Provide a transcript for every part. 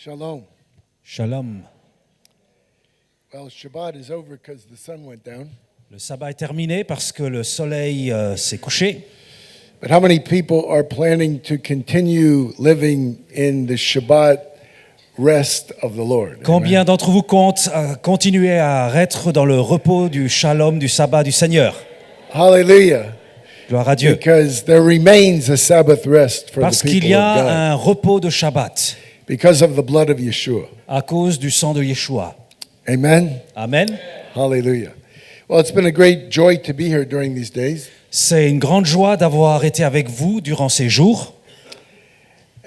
Shalom. Shalom. Well, Shabbat is over because the sun went down. Le sabbat est terminé parce que le soleil s'est couché. But how many people are planning to continue living in the Shabbat rest of the Lord? Combien Amen. d'entre vous comptent continuer à être dans le repos du shalom, du sabbat du Seigneur? Hallelujah. Gloire à Dieu. Because there remains a Sabbath rest for Parce the qu'il people y of a God un repos de Shabbat because of the blood of Yeshua. à cause du sang de Yeshua. Amen. Amen. Hallelujah. Well, it's been a great joy to be here during these days. C'est une grande joie d'avoir été avec vous durant ces jours.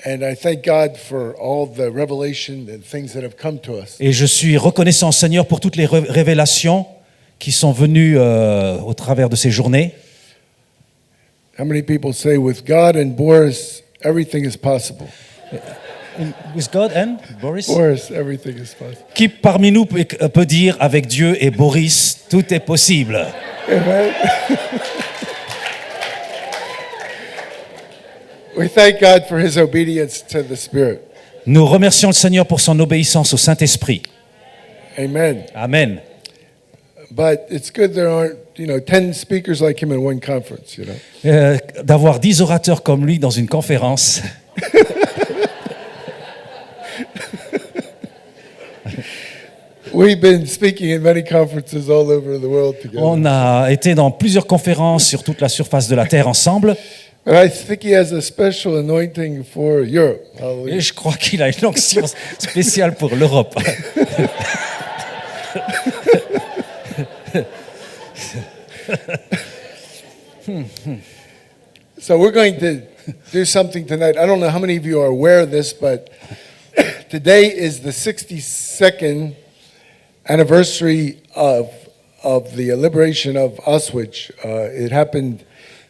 And I thank God for all the revelation and things that have come to us. Et je suis reconnaissant au Seigneur pour toutes les révélations qui sont venues au travers de ces journées. How many people say, with God and Boris, everything is possible? With God and Boris? Boris, everything is possible. Qui parmi nous peut dire avec Dieu et Boris, tout est possible? Amen. We thank God for his obedience to the Spirit. Nous remercions le Seigneur pour son obéissance au Saint-Esprit. Amen. Amen. But it's good there aren't, 10 speakers like him in one conference, D'avoir 10 orateurs comme lui dans une conférence. We've been speaking in many conferences all over the world together. On a été dans plusieurs conférences sur toute la surface de la terre ensemble. But I think he has a special anointing for Europe. Et Hallelujah. je crois qu'il a une onction spéciale pour l'Europe. So we're going to do something tonight. I don't know how many of you are aware of this, but today is the 62nd anniversary of the liberation of Auschwitz. It happened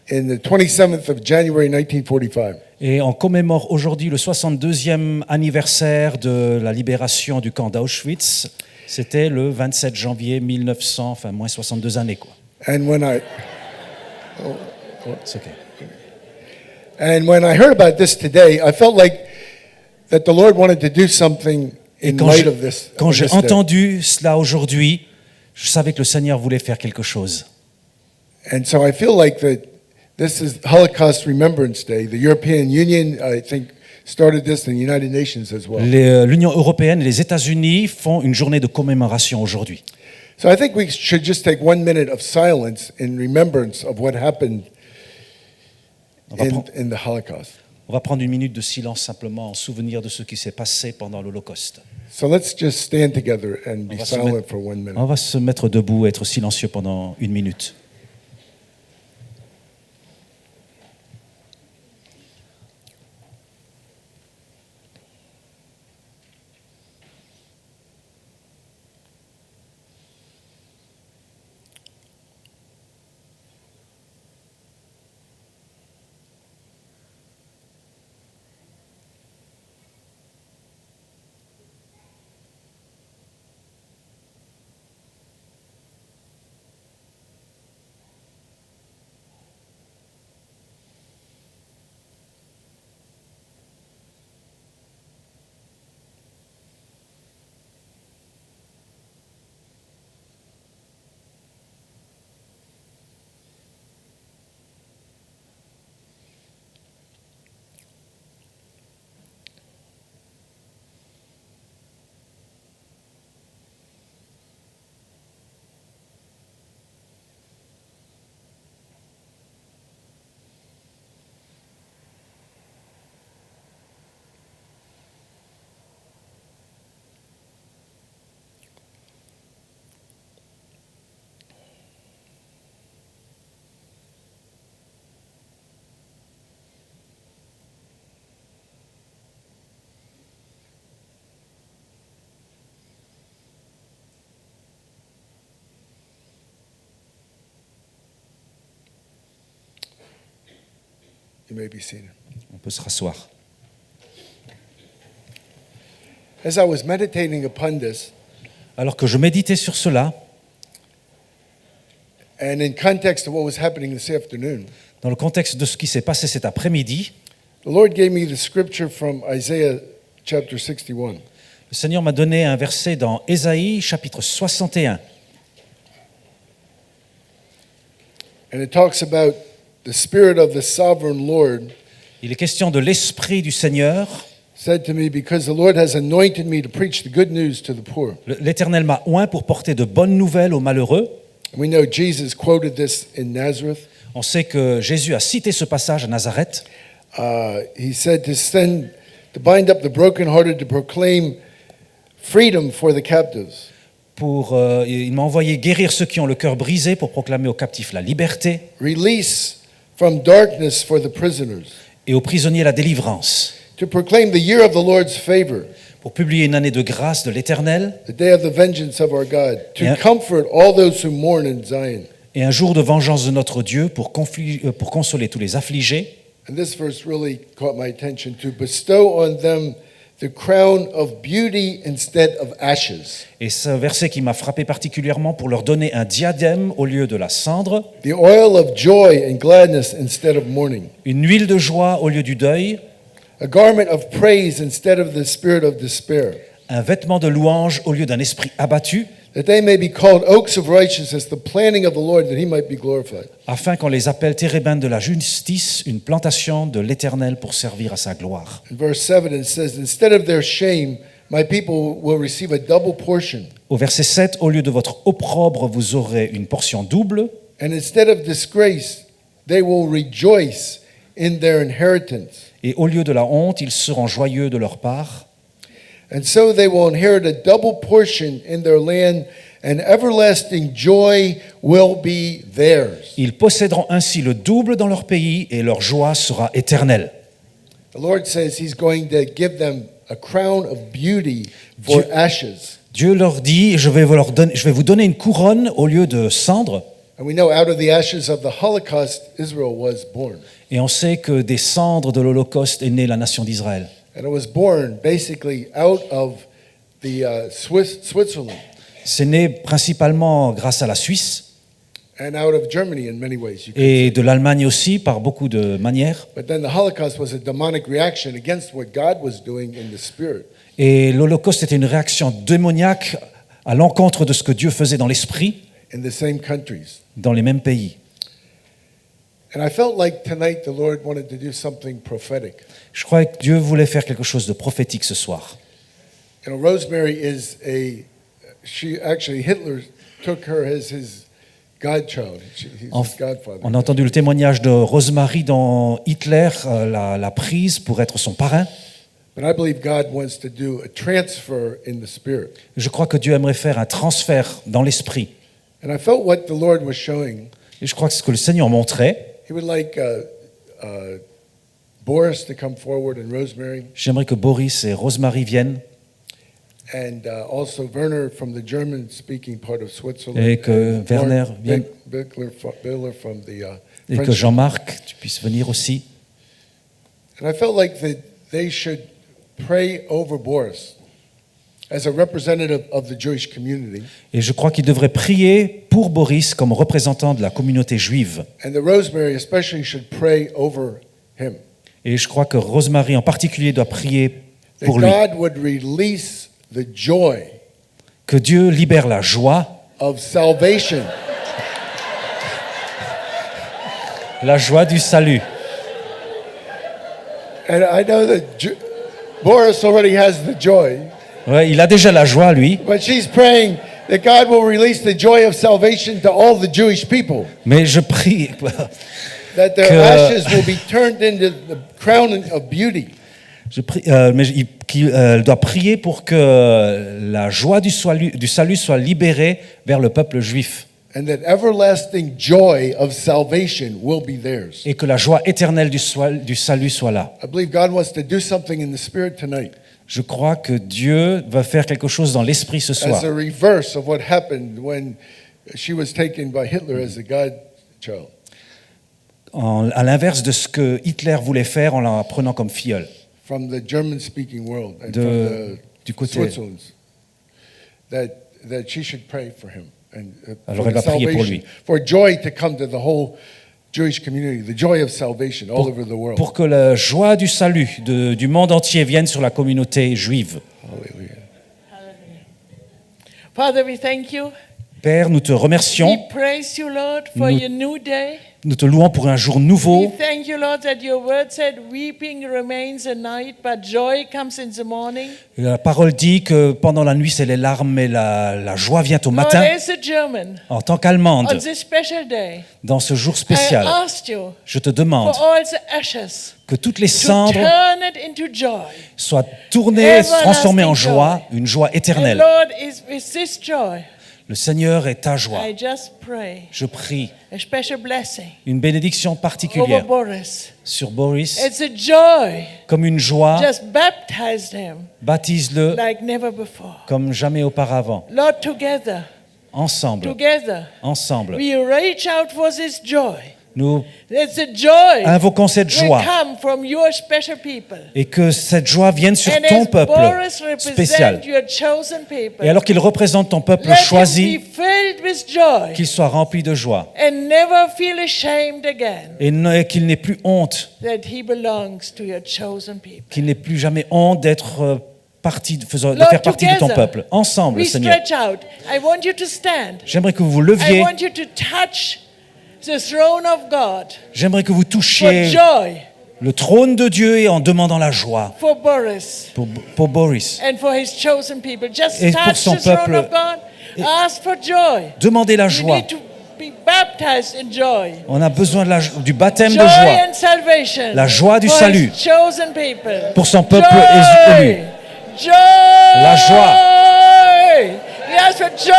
in the 27th of January 1945. Et on commémore aujourd'hui le 62e anniversaire de la libération du camp d'Auschwitz. C'était le 27 janvier 1900, enfin moins 62 années quoi. And when I C'est okay. And when I heard about this today, I felt like that the Lord wanted to do something Et in quand light of this. quand of j'ai this day. entendu cela aujourd'hui, je savais que le Seigneur voulait faire quelque chose. And so I feel like that this is Holocaust Remembrance Day. The European Union, I think, started this in the United Nations as well. L'Union européenne et les États-Unis font une journée de commémoration aujourd'hui. So I think we should just take 1 minute of silence in remembrance of what happened in the Holocaust. On va prendre une minute de silence simplement en souvenir de ce qui s'est passé pendant l'Holocauste. So let's just stand together and be On va se silent mettre- for 1 minute. On va se mettre debout et être silencieux pendant une minute. You may be seated. On peut se rasseoir. As I was meditating upon this, Alors que je méditais sur cela, and in context of what was happening this afternoon, dans le contexte de ce qui s'est passé cet après-midi, the Lord gave me the scripture from Isaiah chapter 61. Le Seigneur m'a donné un verset dans Ésaïe, chapitre 61. And it talks about the Spirit of the sovereign Lord Il est question de l'Esprit du Seigneur. said to me, because the Lord has anointed me to preach the good news to the poor. L'Éternel m'a oint pour porter de bonnes nouvelles aux malheureux. We know Jesus quoted this in Nazareth. On sait que Jésus a cité ce passage à Nazareth. He said to bind up the brokenhearted, to proclaim freedom for the captives, Il m'a envoyé guérir ceux qui ont le cœur brisé pour proclamer aux captifs la liberté release from darkness for the prisoners, et aux prisonniers la délivrance, to proclaim the year of the Lord's favor, pour publier une année de grâce de l'Éternel the day of the vengeance of our God, to Yeah. comfort all those who mourn in Zion. et un jour de vengeance de notre Dieu pour consoler tous les affligés. And this verse really caught my attention, to bestow on them the crown of beauty instead of ashes, Et ce verset qui m'a frappé particulièrement pour leur donner un diadème au lieu de la cendre, the oil of joy and gladness instead of mourning, une huile de joie au lieu du deuil, a garment of praise instead of the spirit of despair, un vêtement de louange au lieu d'un esprit abattu, that they may be called oaks of righteousness, the planting of the Lord, that he might be glorified. afin qu'on les appelle térébinths de la justice, une plantation de l'Éternel pour servir à sa gloire. In verse 7 it says, instead of their shame, my people will receive a double portion, Au verset 7, au lieu de votre opprobre, vous aurez une portion double, and instead of disgrace, they will rejoice in their inheritance. et au lieu de la honte, ils seront joyeux de leur part. And so they will inherit a double portion in their land, and everlasting joy will be theirs. Ils posséderont ainsi le double dans leur pays, et leur joie sera éternelle. The Lord says he's going to give them a crown of beauty for Dieu- ashes. Dieu leur dit, je vais vous donner une couronne au lieu de cendre. And we know out of the ashes of the Holocaust, Israel was born. Et on sait que des cendres de l'Holocauste est née la nation d'Israël. And it was born basically out of the Switzerland C'est né principalement grâce à la Suisse and out of Germany in many ways. You could et say. de l'Allemagne aussi, par beaucoup de manières. But then the Holocaust was a demonic reaction against what God was doing in the spirit. Et l'Holocauste était une réaction démoniaque à l'encontre de ce que Dieu faisait dans l'esprit, In the same countries. dans les mêmes pays. And I felt like tonight the Lord wanted to do something prophetic. Je crois que Dieu voulait faire quelque chose de prophétique ce soir. You know, Rosemary Hitler took her as his godchild. He's his godfather. On a entendu le témoignage de Rosemary dont Hitler l'a prise pour être son parrain. But I believe God wants to do a transfer in the spirit. Je crois que Dieu aimerait faire un transfert dans l'esprit. And I felt what the Lord was showing. Et je crois que ce que le Seigneur montrait, He would like Boris to come forward and Rosemary, j'aimerais que Boris et Rosemary viennent and also Werner from the German-speaking part of Switzerland, et que and Werner Mark vienne Biller from the et que French. Jean-Marc, tu puisses venir aussi. And I felt like that they should pray over Boris as a representative of the Jewish community, Et je crois qu'il devrait prier pour Boris comme représentant de la communauté juive. and the Rosemary especially should pray over him. Et je crois que Rosemary en particulier doit prier That pour lui. God would release the joy Que Dieu libère la joie, of salvation. la joie du salut. And I know that Boris already has the joy, Ouais, il a déjà la joie, lui, but she's praying that God will release the joy of salvation to all the Jewish people, mais je prie, that their Que- ashes will be turned into the crown of beauty. elle doit prier pour que la joie du salut soit libérée vers le peuple juif And that everlasting joy of salvation will be theirs. et que la joie éternelle du salut soit là. I believe God wants to do something in the spirit tonight Je crois que Dieu va faire quelque chose dans l'esprit ce soir. as a reverse of what happened when she was taken by Hitler as a godchild. À l'inverse de ce que Hitler voulait faire en la prenant comme filleule. From the German-speaking world and Du from the côté. Switzerland, that she should pray for him and Alors for elle va the prier pour salvation, lui. for joy to come to the whole Jewish community, the joy of salvation all over the world. Pour que la joie du salut du monde entier vienne sur la communauté juive. Hallelujah. Father, we thank you. Père, nous te remercions. We praise you, Lord, for Nous- your new day. Nous te louons pour un jour We nouveau. thank you, Lord, that your word said, weeping remains a night, but joy comes in the morning. La parole dit que pendant la nuit, c'est les larmes, mais la joie vient au Lord, matin. as a German, En tant on qu'Allemande, this special day, dans ce jour I spécial, asked you je te for demande all the ashes que toutes les to cendres turn it into joy. soient tournées, transformées en Everlasting joie, une joie And éternelle. Lord, is with this joy, Le Seigneur est ta joie. I just pray Je prie a special blessing une bénédiction over particulière Boris. sur Boris, It's a joy. comme une joie. Just baptize him Baptise-le like never before. comme jamais auparavant. Lord, together, Ensemble, we reach out for this joy. nous It's a joy invoquons cette will joie come from your special people. et que cette joie vienne sur And ton as peuple Boris spécial. represents your chosen people, Et alors qu'il représente ton peuple let him choisi, be filled with joy qu'il soit rempli de joie and never feel ashamed again et qu'il n'ait plus honte, that he belongs to your chosen people. qu'il n'ait plus jamais honte d'être de Lord, faire partie de ton together, peuple. Ensemble, we Seigneur. stretch out. I want you to stand. J'aimerais que vous vous I leviez, want you to touch the throne of God j'aimerais que vous for touchiez joy le trône de Dieu et en demandant la joie for Boris pour Boris. and for his chosen people. Just Et pour touch son the throne peuple. of God. Ask for joy. Demandez la You joie. need to be baptized in joy. On a besoin du baptême de Joy joie and salvation. La joie du for salut. his chosen people. Pour son peuple Joy. élu. Joy. La joie. Yes, for joy.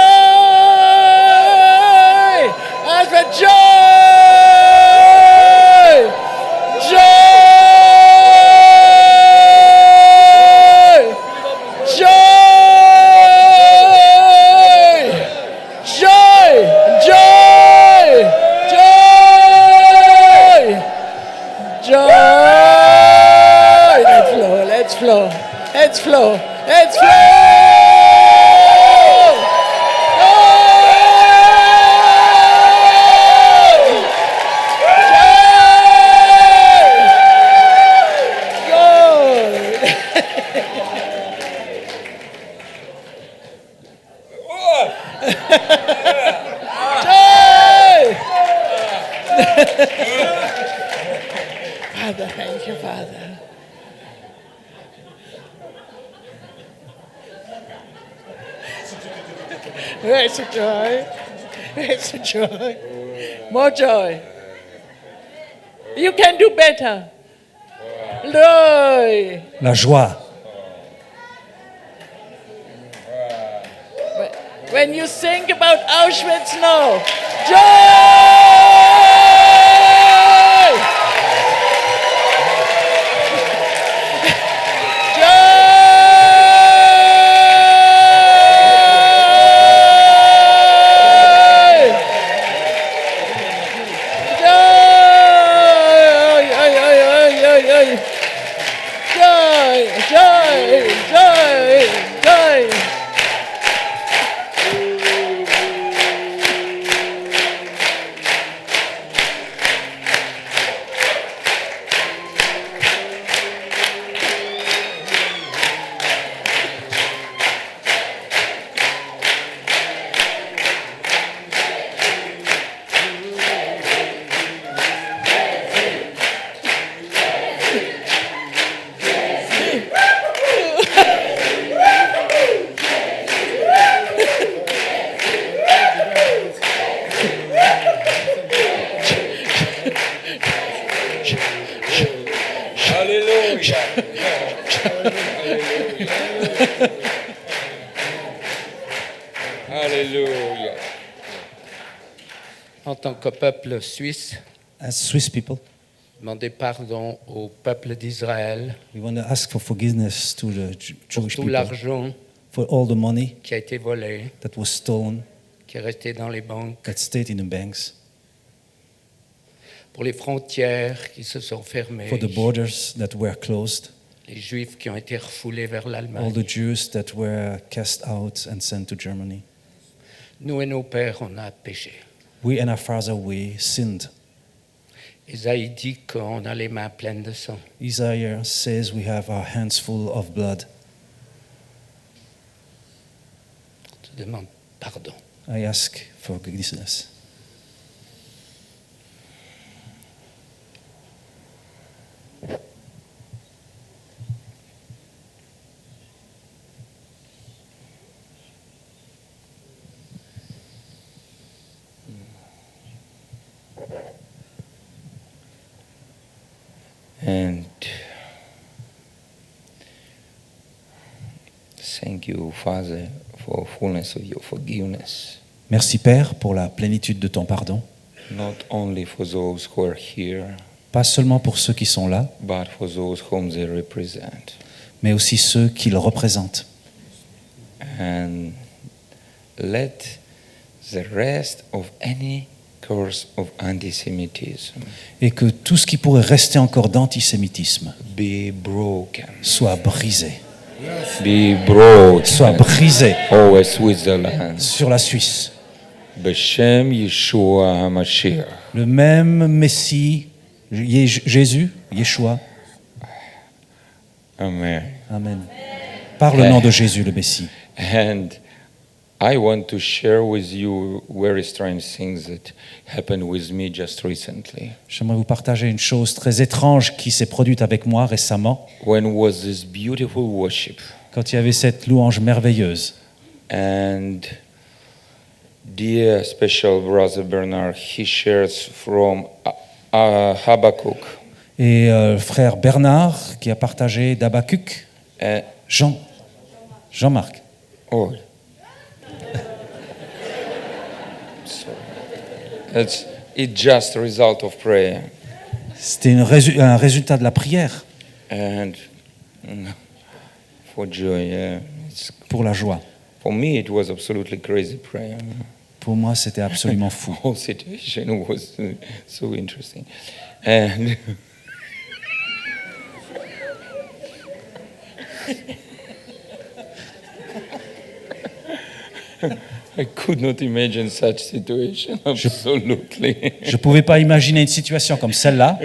Ask for joy. Joy. Joy. Joy. Joy. Joy. Joy. Let's flow. Let's flow. Let's flow. Let's flow. Father, thank you, Father. It's a joy. It's a joy. More joy. You can do better. Joy. La joie. When you think about Auschwitz now, joy! Alléluia. En tant que peuple suisse, As Swiss people, demandez pardon au peuple d'Israël we want to ask for forgiveness to the pour Jewish tout people l'argent for all the money qui a été volé, that was stolen, qui est resté dans les banques, that stayed in the banks, pour les frontières qui se sont fermées, for the borders that were closed, les Juifs qui ont été refoulés vers all l'Allemagne. the Jews that were cast out and sent to Germany. Nous et nos pères, on a péché. We and our father, we sinned. Isaïe dit qu'on a les mains pleines de sang. Isaiah says we have our hands full of blood. Je demande pardon. I ask forgiveness. And thank you, Father, for fullness of your forgiveness, Merci Père pour la plénitude de ton pardon, not only for those who are here, pas seulement pour ceux qui sont là, but for those whom they represent. mais aussi ceux qui le représentent. And let the rest of any curse of anti-Semitism Et que tout ce qui pourrait rester encore d'antisémitisme be broken. soit brisé, Be broken. soit brisé Over Switzerland. sur la Suisse. B'Shem Yeshua HaMashiach. Le même Messie, Jésus, Yeshua, Amen. Amen. Par le nom de Jésus, le Messie. And I want to share with you very strange things that happened with me just recently. J'aimerais vous partager une chose très étrange qui s'est produite avec moi récemment, When was this beautiful worship? quand il y avait cette louange merveilleuse. And dear special brother Bernard, he shares from Habakkuk. Et frère Bernard, qui a partagé d'Habakkuk, Uh, Jean-Marc. oh. Sorry. It's just a result of prayer. C'était un résultat de la prière, And for joy, yeah. pour la joie. For me, it was absolutely crazy prayer. Pour moi, c'était absolument fou. The whole situation was so interesting. And I could not imagine such situation, absolutely. Je ne pouvais pas imaginer une situation comme celle-là.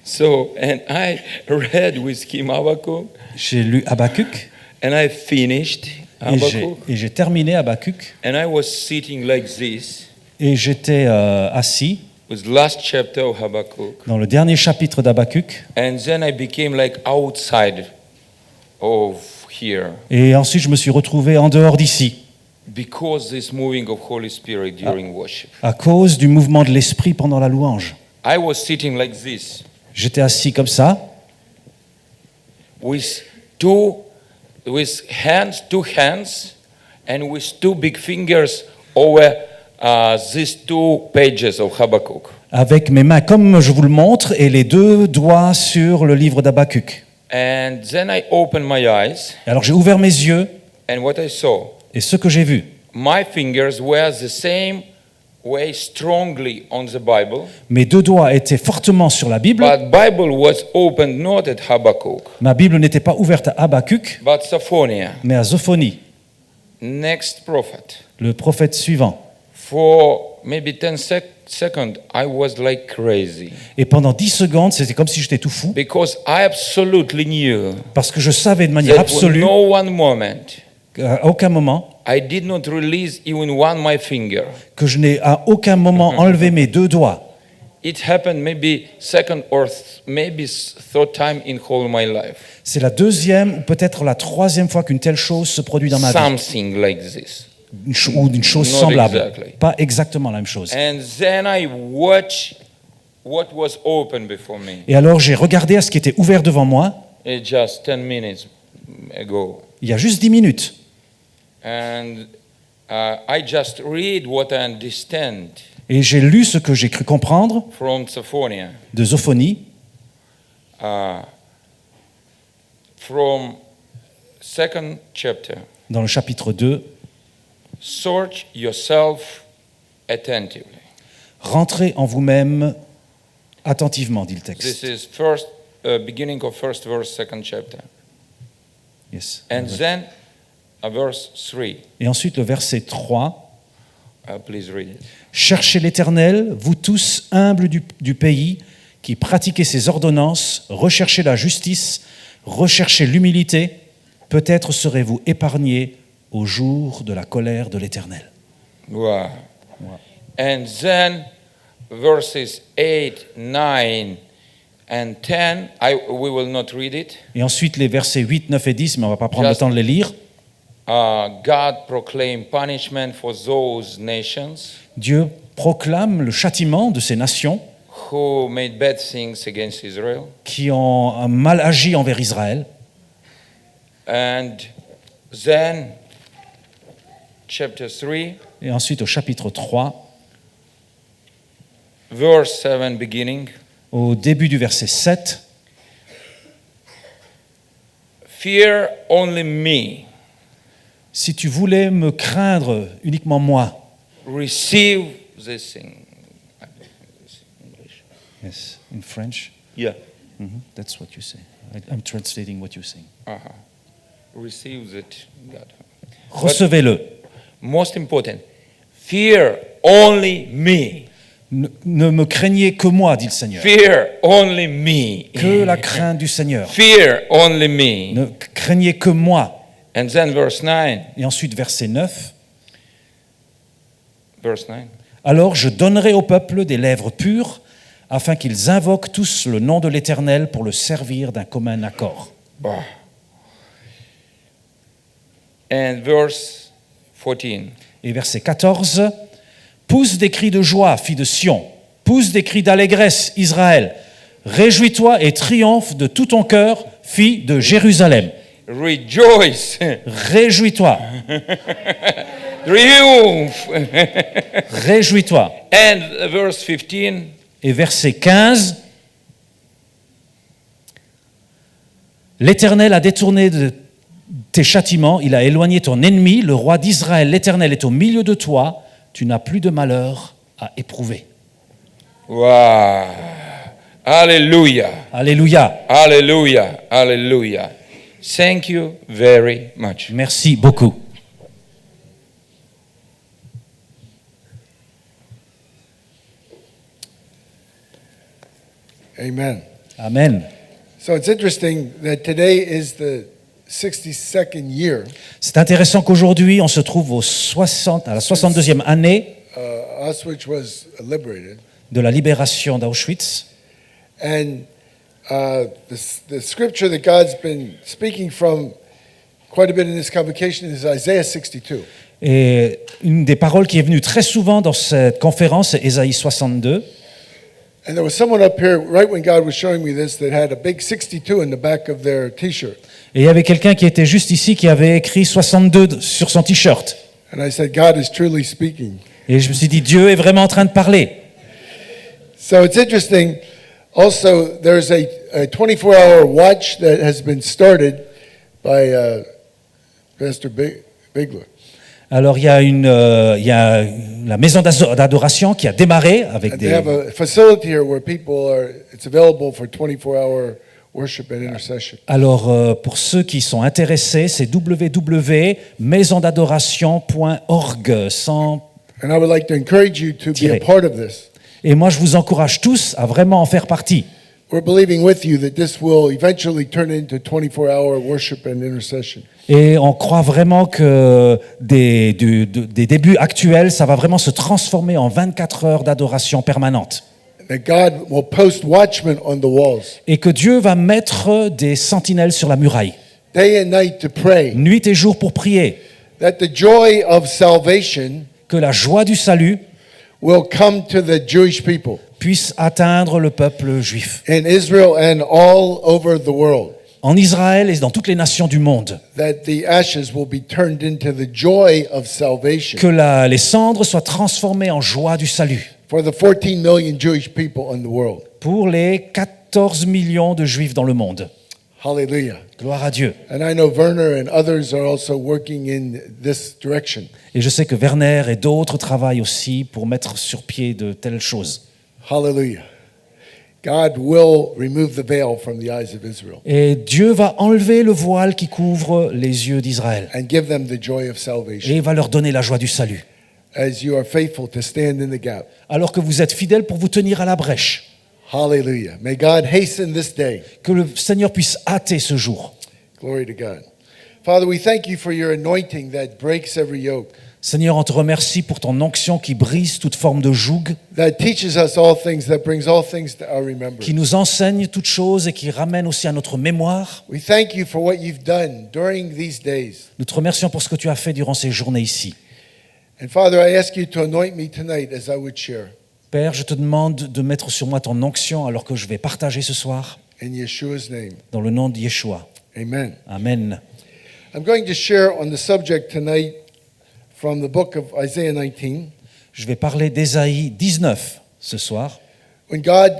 So, and I read with him Habakkuk, J'ai lu Habakkuk and I finished Habakkuk, et j'ai terminé Habakkuk. and I was sitting like this Et j'étais assis with last chapter of Habakkuk, dans le dernier chapitre d'Habakkuk. and then I became like outside of here Et ensuite, je me suis retrouvé en dehors d'ici, because this moving of Holy Spirit during worship. à cause du mouvement de l'Esprit pendant la louange. I was sitting like this J'étais assis comme ça, with two hands, and with two big fingers over these two pages of Habakkuk. avec mes mains comme je vous le montre, et les deux doigts sur le livre d'Habakkuk. And then I opened my eyes, Et alors j'ai ouvert mes yeux, and what I saw, et ce que j'ai vu, my fingers were the same way strongly on the Bible, mes deux doigts étaient fortement sur la Bible. but Bible was opened not at Habakkuk, Ma Bible n'était pas ouverte à Habakkuk, but Sophoniah, mais à Zophonie, next prophet. le prophète suivant. For maybe 10 seconds, I was like crazy Et pendant 10 secondes, c'était comme si j'étais tout fou, because I absolutely knew parce que je savais de manière that for absolue no one moment qu'à aucun moment, I did not release even one my finger. que je n'ai à aucun moment enlevé mes deux doigts. It happened maybe second or maybe third time in whole my life. C'est la deuxième ou peut-être la troisième fois qu'une telle chose se produit dans ma vie. Something like this. Ou d'une chose Not semblable. exactly. Pas exactement la même chose. And then I watched what was open before me. Et alors j'ai regardé à ce qui était ouvert devant moi Just 10 minutes ago. il y a juste 10 minutes. And I just read what I understand Et j'ai lu ce que j'ai cru comprendre from Sophoniah. de Zophonie, From second chapter. dans le chapitre 2. Search yourself attentively. Rentrez en vous-même attentivement, dit le This texte. is first beginning of first verse, second chapter. Yes. And then verse 3. Et ensuite le verset 3. Please read it. Cherchez l'Éternel, vous tous humbles du pays, qui pratiquez ses ordonnances, recherchez la justice, recherchez l'humilité, peut-être serez-vous épargnés au jour de la colère de l'Éternel. Wow. And then verses 8, 9, and 10, we will not read it. Et ensuite les versets 8, 9 et 10, mais on ne va pas prendre le Just- temps de les lire. God proclaimed punishment for those nations Dieu proclame le châtiment de ces nations who made bad things against Israel. qui ont mal agi envers Israël. And then, chapter 3, Et ensuite au chapitre 3, verse 7 beginning, au début du verset 7, fear only me, si tu voulais me craindre uniquement moi. receive this thing. I don't know this in English. Yes, in French. Yeah. That's what you say. I'm translating what you're saying. Receive it, God. Recevez-le. Most important, fear only me. Ne me craignez que moi, dit le Seigneur. Fear only me. Que la crainte du Seigneur. Fear only me. Ne craignez que moi. And then verse 9. Et ensuite, verset 9. Verse 9. Alors je donnerai au peuple des lèvres pures, afin qu'ils invoquent tous le nom de l'Éternel pour le servir d'un commun accord. And verse 14. Et verset 14. Pousse des cris de joie, fille de Sion. Pousse des cris d'allégresse, Israël. Réjouis-toi et triomphe de tout ton cœur, fille de Jérusalem. Rejoice. Réjouis-toi, Triumph. réjouis-toi. And verse 15. Et verset 15. L'Éternel a détourné de tes châtiments, il a éloigné ton ennemi, le roi d'Israël, l'Éternel est au milieu de toi, tu n'as plus de malheur à éprouver. Wow. Hallelujah. Alléluia. Hallelujah. Hallelujah. Thank you very much. Merci beaucoup. Amen. Amen. So it's interesting that today is the 62nd year. C'est intéressant qu'aujourd'hui, on se trouve à la 62e année Auschwitz was liberated. de la libération d'Auschwitz. And the scripture that God's been speaking from quite a bit in this convocation is Isaiah 62. Et une des paroles qui est venue très souvent dans cette conférence, c'est Ésaïe 62. And there was someone up here right when God was showing me this that had a big 62 in the back of their t-shirt. Et il y avait quelqu'un qui était juste ici qui avait écrit 62 sur son t-shirt. And I said, God is truly speaking. Et je me suis dit, Dieu est vraiment en train de parler. So it's interesting. Also, there's a 24-hour watch that has been started by Pastor Bigler. Alors il y a la maison d'adoration qui a démarré avec And they have des... a facility here where it's available for 24-hour worship and intercession. Alors pour ceux qui sont intéressés, c'est www.maisondadoration.org. And I would like to encourage you to be a part of this. Et moi je vous encourage tous à vraiment en faire partie. We're believing with you that this will eventually turn into 24-hour worship and intercession. Et on croit vraiment que des débuts actuels, ça va vraiment se transformer en 24 heures d'adoration permanente. That God will post watchmen on the walls, Et que Dieu va mettre des sentinelles sur la muraille, day and night to pray. nuit et jour pour prier, That the joy of salvation que la joie du salut will come to the Jewish people puisse atteindre le peuple juif, in Israel and all over the world. en Israël et dans toutes les nations du monde. That the ashes will be turned into the joy of salvation Que les cendres soient transformées en joie du salut for the 14 million Jewish people in the world. pour les 14 millions de juifs dans le monde. Hallelujah. Gloire à Dieu. And I know Werner and others are also working in this direction. Et je sais que Werner et d'autres travaillent aussi pour mettre sur pied de telles choses. Hallelujah. God will remove the veil from the eyes of Israel Et Dieu va enlever le voile qui couvre les yeux d'Israël and give them the joy of et salvation il va leur donner la joie du salut. as you are faithful to stand in the gap. Alors que vous êtes fidèles pour vous tenir à la brèche. Hallelujah. May God hasten this day. Que le Seigneur puisse hâter ce jour. Glory to God. Father, we thank you for your anointing that breaks every yoke, Seigneur, on te remercie pour ton onction qui brise toute forme de joug, that teaches us all things, that brings all things to our remembrance. qui nous enseigne toutes choses et qui ramène aussi à notre mémoire. We thank you for what you've done during these days. Nous te remercions pour ce que tu as fait durant ces journées ici. And Father, I ask you to anoint me tonight as I would share. Père, je te demande de mettre sur moi ton onction alors que je vais partager ce soir, In Yeshua's name, dans le nom de Yeshua. amen. Amen. I'm going to share on the subject tonight from the book of Isaiah 19. Je vais parler d'Ésaïe 19 ce soir. When God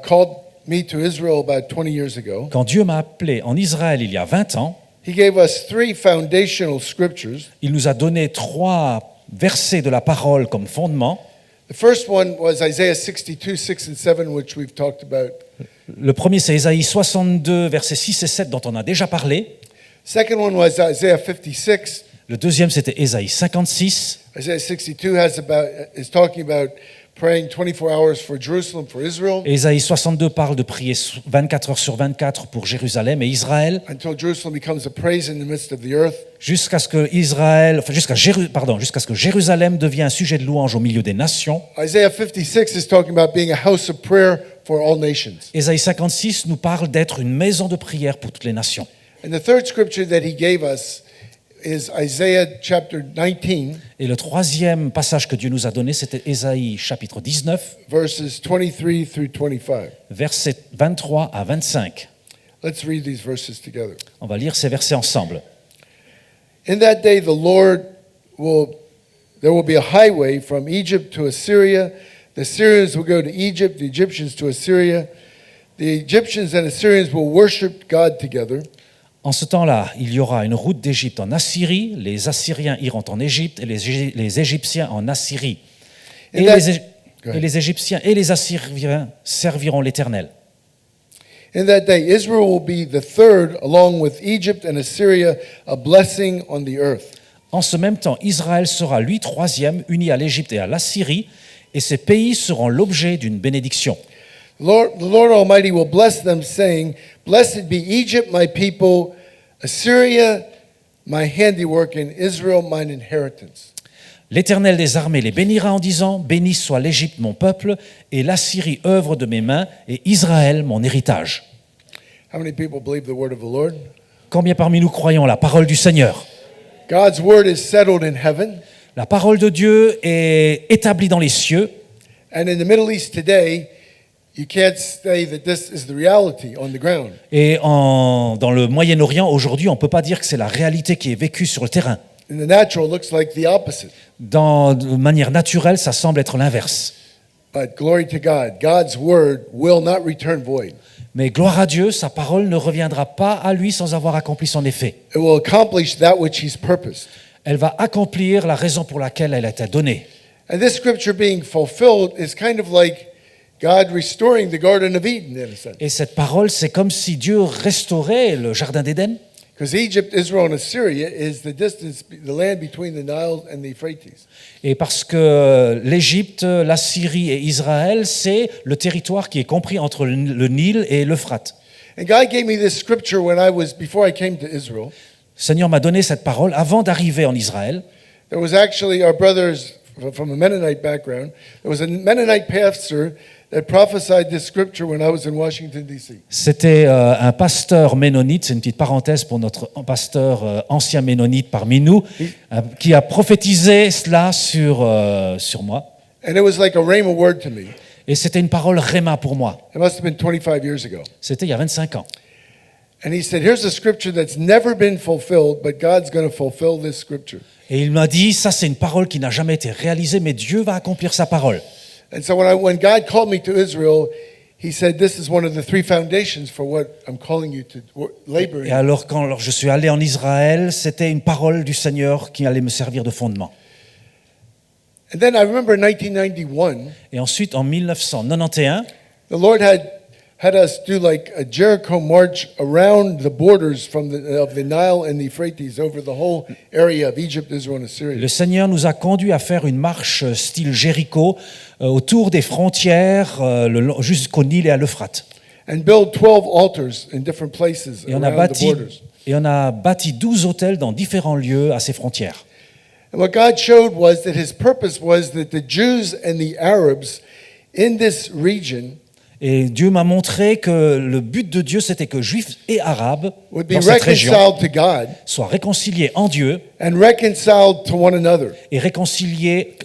called me to Israel about 20 years ago, Quand Dieu m'a appelé en Israël il y a 20 ans, He gave us three foundational scriptures. il nous a donné 3 versets de la parole comme fondement. The first one was Isaiah 62, 6 and 7, which we've talked about. Le premier, c'est Ésaïe 62, versets 6 et 7, dont on a déjà parlé. Second one was Isaiah 56. Le deuxième, c'était Ésaïe 56. Isaiah 62 is talking about praying 24 hours for Jerusalem, for Israel, Ésaïe 62 parle de prier 24 heures sur 24 pour Jérusalem et Israël, until Jerusalem becomes a praise in the midst of the earth. jusqu'à ce que jusqu'à ce que Jérusalem devienne un sujet de louange au milieu des nations. Isaiah 56 is talking about being a house of prayer for all nations. Ésaïe 56 nous parle d'être une maison de prière pour toutes les nations. And the third scripture that he gave us is Isaiah chapter 19, Et le troisième passage que Dieu nous a donné, c'était Ésaïe chapitre 19, verses 23 through 25. versets 23 à 25. Let's read these verses together. On va lire ces versets ensemble. In that day, there will be a highway from Egypt to Assyria. The Syrians will go to Egypt, the Egyptians to Assyria. The Egyptians and Assyrians will worship God together. En ce temps-là, il y aura une route d'Égypte en Assyrie, les Assyriens iront en Égypte et les Égyptiens en Assyrie. Et And that- et les Égyptiens et les Assyriens serviront l'Éternel. In that day, Israel will be the third, along with Egypt and Assyria, a blessing on the earth. En ce même temps, Israël sera lui troisième, uni à l'Égypte et à l'Assyrie, et ces pays seront l'objet d'une bénédiction. The Lord Almighty will bless them, saying, Blessed be Egypt, my people, Assyria, my handiwork, and Israel, mine inheritance. L'Éternel des armées les bénira en disant, béni soit l'Égypte mon peuple, et l'Assyrie œuvre de mes mains, et Israël mon héritage. How many people believe the word of the Lord? Combien parmi nous croyons la parole du Seigneur? God's word is settled in heaven. La parole de Dieu est établie dans les cieux, And in the Middle East today, you can't say that this is the reality on the ground. et dans le Moyen-Orient aujourd'hui, on ne peut pas dire que c'est la réalité qui est vécue sur le terrain. In the natural, it looks like the opposite. De manière naturelle, ça semble être l'inverse. But glory to God, God's word will not return void. Mais gloire à Dieu, sa parole ne reviendra pas à lui sans avoir accompli son effet. It will accomplish that which He's purposed. Elle va accomplir la raison pour laquelle elle a été donnée. And this scripture being fulfilled is kind of like God restoring the Garden of Eden, in a sense. Et cette parole, c'est comme si Dieu restaurait le jardin d'Éden. Because Egypt, Israel, and Assyria is the land between the Nile and the Euphrates. Et parce que l'Égypte, la Syrie et Israël, c'est le territoire qui est compris entre le Nil et l'Euphrate. And God gave me this scripture before I came to Israel. Le Seigneur m'a donné cette parole avant d'arriver en Israël. There was actually our brothers from a Mennonite background. There was a Mennonite pastor that prophesied this scripture when I was in Washington, D.C. C'était un pasteur ménonite, c'est une petite parenthèse pour notre pasteur ancien ménonite parmi nous, qui a prophétisé cela sur moi. And it was like a rhema word to me. Et c'était une parole réma pour moi. It must have been 25 years ago. C'était il y a 25 ans. And he said, here's a scripture that's never been fulfilled, but God's going to fulfill this scripture. Et il m'a dit, ça c'est une parole qui n'a jamais été réalisée, mais Dieu va accomplir sa parole. And so when God called me to Israel, he said, this is one of the three foundations for what I'm calling you to labor Et in. alors quand je suis allé en Israël, c'était une parole du Seigneur qui allait me servir de fondement. And then I remember in 1991, Et ensuite, en 1991, the Lord had us do like a Jericho march around the borders of the Nile and the Euphrates over the whole area of Egypt, Israel, and Assyria. le Seigneur nous a conduits à faire une marche style Jéricho autour des frontières jusqu'au Nil et à l'Euphrate. and build 12 altars in different places Et on a around the bâti, borders. et on a bâti 12 hôtels dans différents lieux à ses frontières. And what God showed was that his purpose was that the Jews and the Arabs in this region Et Dieu m'a montré que le but de Dieu, c'était que Juifs et Arabes, would be dans cette région, reconciled to God soient réconciliés en Dieu and reconciled to one another et réconciliés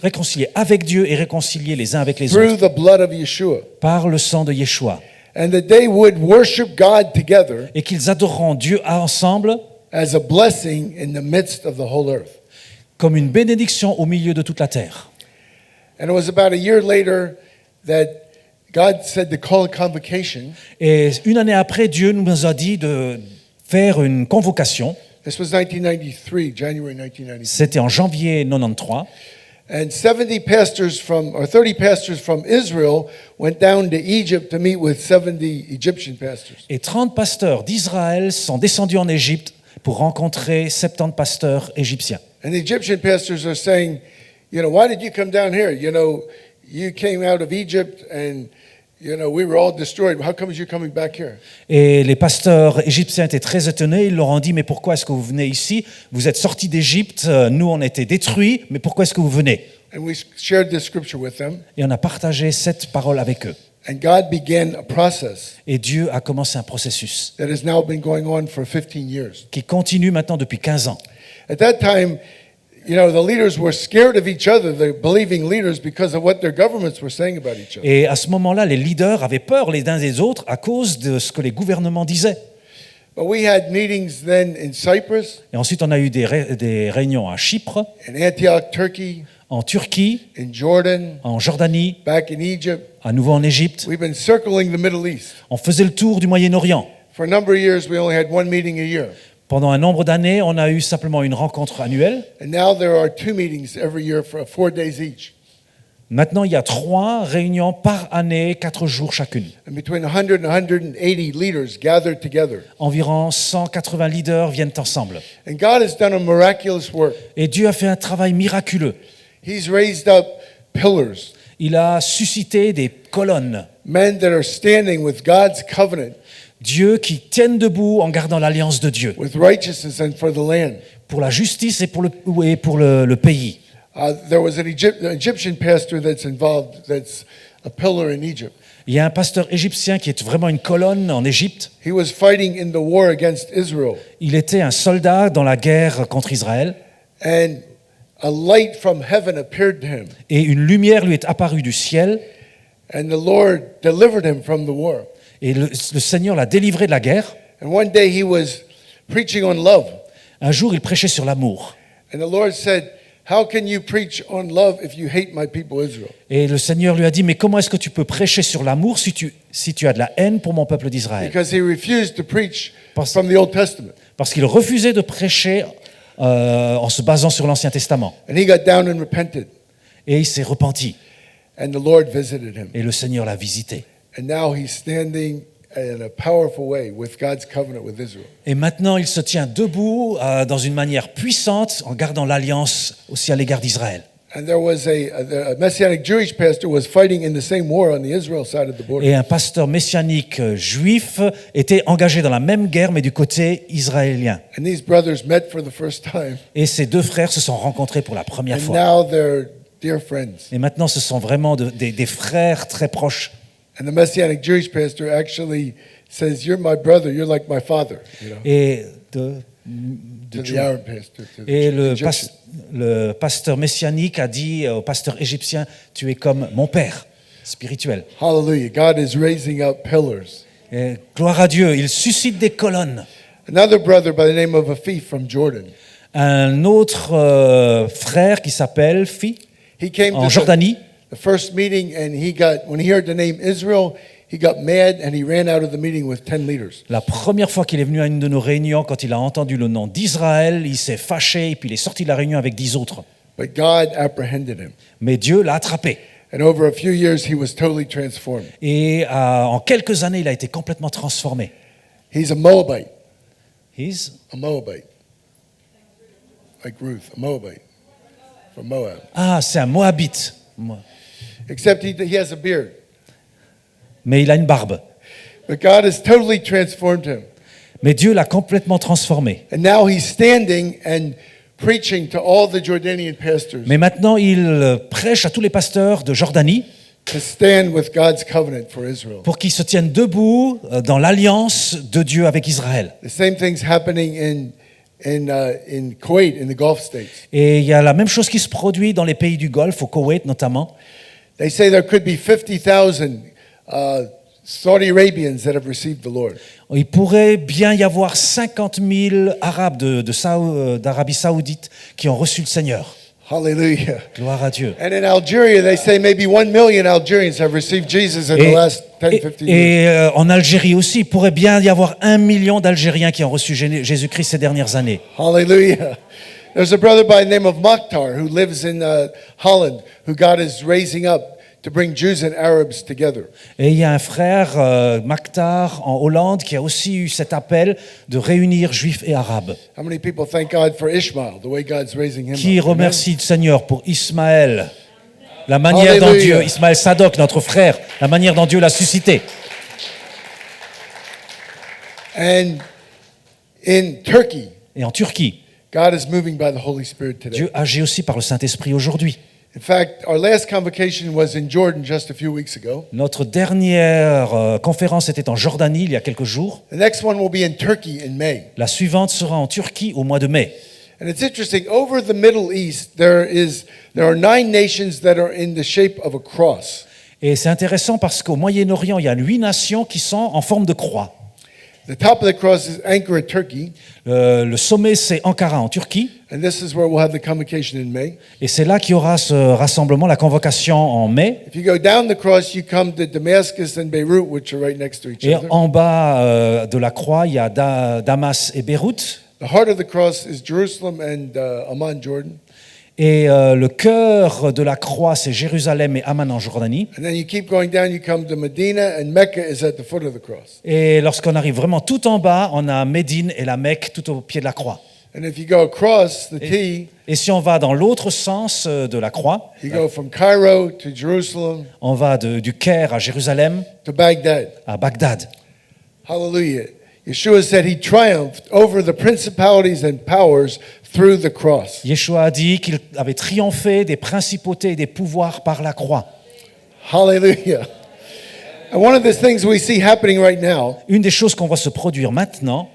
avec Dieu et réconciliés les uns avec les through autres the blood of Yeshua. par le sang de Yeshua. And that they would worship God together Et qu'ils adoreront Dieu ensemble as a blessing in the midst of the whole earth. comme une bénédiction au milieu de toute la terre. And it was about a year later that God said to call a convocation. Et une année après, Dieu nous a dit de faire une convocation. This was 1993, January 1993. C'était en janvier 93. And 30 pastors from Israel went down to Egypt to meet with 70 Egyptian pastors. Et 30 pasteurs d'Israël sont descendus en Égypte pour rencontrer 70 pasteurs égyptiens. And the Egyptian pastors are saying, why did you come down here? You came out of Egypt and, we were all destroyed. How come you're coming back here? Et les pasteurs égyptiens étaient très étonnés. Ils leur ont dit, mais pourquoi est-ce que vous venez ici? Vous êtes sortis d'Égypte, nous on était détruits, mais pourquoi est-ce que vous venez? And we shared this scripture with them. Et on a partagé cette parole avec eux. And God began a process Et Dieu a commencé un processus that has now been going on for 15 years. qui continue maintenant depuis 15 ans. At that time, the leaders were scared of each other, the believing leaders, because of what their governments were saying about each other. Et à ce moment-là, les leaders avaient peur les uns des autres à cause de ce que les gouvernements disaient. But we had meetings then in Cyprus, Et ensuite, on a eu des réunions à Chypre, in Antioch, Turkey, en Turquie, in Jordan, en Jordanie, back in Egypt. à nouveau en Égypte. We've been circling the Middle East. On faisait le tour du Moyen-Orient. For a number of years, we only had one meeting a year. Pendant un nombre d'années, on a eu simplement une rencontre annuelle. And now there are 2 meetings every year for 4 days each. Maintenant, il y a 3 réunions par année, 4 jours chacune. And between 100 and 180 leaders gathered together. Environ 180 leaders viennent ensemble. And God has done a miraculous work. Et Dieu a fait un travail miraculeux. He's raised up pillars, Il a suscité des colonnes. men that are standing with God's covenant, Dieu qui tiennent debout en gardant l'alliance de Dieu with righteousness and for the land. pour la justice et pour le pays. There was an Egyptian pastor that's involved, that's a pillar in Egypt. Il y a un pasteur égyptien qui est vraiment une colonne en Égypte. He was fighting in the war against Israel. Il était un soldat dans la guerre contre Israël And a light from heaven appeared to him. et une lumière lui est apparue du ciel And the Lord delivered him from the war. et le Seigneur l'a délivré de la guerre. And one day he was preaching on love. Un jour, il prêchait sur l'amour. And the Lord said, how can you preach on love if you hate my people Israel? Et le Seigneur lui a dit, mais comment est-ce que tu peux prêcher sur l'amour si tu as de la haine pour mon peuple d'Israël? Because he refused to preach Parce- from the Old Testament. Parce qu'il refusait de prêcher en se basant sur l'Ancien Testament. And he got down and repented. Et il s'est repenti. And the Lord visited him. Et le Seigneur l'a visité. And now he's standing in a powerful way with God's covenant with Israel. Et maintenant, il se tient debout dans une manière puissante en gardant l'alliance aussi à l'égard d'Israël. And there was a Messianic Jewish pastor was fighting in the same war on the Israel side of the border. Et un pasteur messianique juif était engagé dans la même guerre, mais du côté israélien. And these brothers met for the first time. Et ces 2 frères se sont rencontrés pour la première And fois. now they're dear friends. Et maintenant, ce sont vraiment des frères très proches. And the Messianic Jewish pastor actually says, you're my brother, you're like my father. Et, To the Arab pastor. To the et Egyptian. le pasteur messianique a dit au pasteur égyptien, tu es comme mon père spirituel. Hallelujah. God is raising up pillars. Et gloire à Dieu, il suscite des colonnes. Another brother by the name of Afif from Jordan. Un autre frère qui s'appelle Fi, He came en to Jordanie. the first meeting and when he heard the name Israel, he got mad and he ran out of the meeting with 10 leaders. La première fois qu'il est venu à une de nos réunions, quand il a entendu le nom d'Israël, il s'est fâché et puis il est sorti de la réunion avec 10 autres. But God apprehended him. Mais Dieu l'a attrapé. And over a few years, he was totally transformed. Et en quelques années, il a été complètement transformé. He's a Moabite. He's- A Moabite. Like Ruth, a Moabite from Moab. Ah, c'est un Moabite. Except he has a beard. Mais il a une barbe. But God has totally transformed him. Mais Dieu l'a complètement transformé. And now he's standing and preaching to all the Jordanian pastors Mais maintenant, il prêche à tous les pasteurs de Jordanie to stand with God's covenant for Israel. pour qu'ils se tiennent debout dans l'alliance de Dieu avec Israël. The same thing's happening in Kuwait, in the Gulf states. Et il y a la même chose qui se produit dans les pays du Golfe, au Koweït notamment. They say there could be 50,000 Saudi Arabians that have received the Lord. Il pourrait bien y avoir 50 000 Arabes d'Arabie Saoudite qui ont reçu le Seigneur. Hallelujah. Gloire à Dieu. And in Algeria, they say maybe 1 million Algerians have received Jesus in the last 10, 15 years. Et en Algérie aussi, il pourrait bien y avoir 1 million d'Algériens qui ont reçu Jésus-Christ ces dernières années. Hallelujah. There's a brother by the name of Mokhtar who lives in Holland who God is raising up to bring Jews and Arabs together. Et il y a un frère, Maktar, en Hollande, qui a aussi eu cet appel de réunir Juifs et Arabes, How many people thank God for Ishmael, the way God's raising him qui up? Amen. remercie le Seigneur pour Ismaël, la manière dont Alléluia. Dieu, Ismaël Sadok, notre frère, la manière dont Dieu l'a suscité. And in Turkey, Et en Turquie, God is moving by the Holy Spirit today. Dieu agit aussi par le Saint-Esprit aujourd'hui. In fact, our last convocation was in Jordan just a few weeks ago. Notre dernière conférence était en Jordanie il y a quelques jours. The next one will be in Turkey in May. La suivante sera en Turquie au mois de mai. And it's interesting, over the Middle East, there are 9 nations that are in the shape of a cross. Et c'est intéressant parce qu'au Moyen-Orient, il y a 8 nations qui sont en forme de croix. The top of the cross is Ankara, Turkey, Le sommet, c'est Ankara en Turquie. and this is where we'll have the convocation in May. Et c'est là qu'il y aura ce rassemblement, la convocation en mai. If you go down the cross, you come to Damascus and Beirut, which are right next to each Et other. en bas de la croix, il y a Damas et Beyrouth. The heart of the cross is Jerusalem and Amman, Jordan. Et le cœur de la croix, c'est Jérusalem et Amman en Jordanie. And then you keep going down, you come to Medina, and Mecca is at the foot of the cross. Et lorsqu'on arrive vraiment tout en bas, on a Médine et la Mecque tout au pied de la croix. And if you go across the T, Et si on va dans l'autre sens de la croix, you go from Cairo to Jerusalem on va du Caire à Jérusalem, to Baghdad. à Bagdad. Hallelujah. Yeshua said he triumphed over the principalities and powers through the cross. Yeshua a dit qu'il avait triomphé des principautés et des pouvoirs par la croix. Hallelujah. And one of the things we see happening right now, Une des choses qu'on voit se produire maintenant,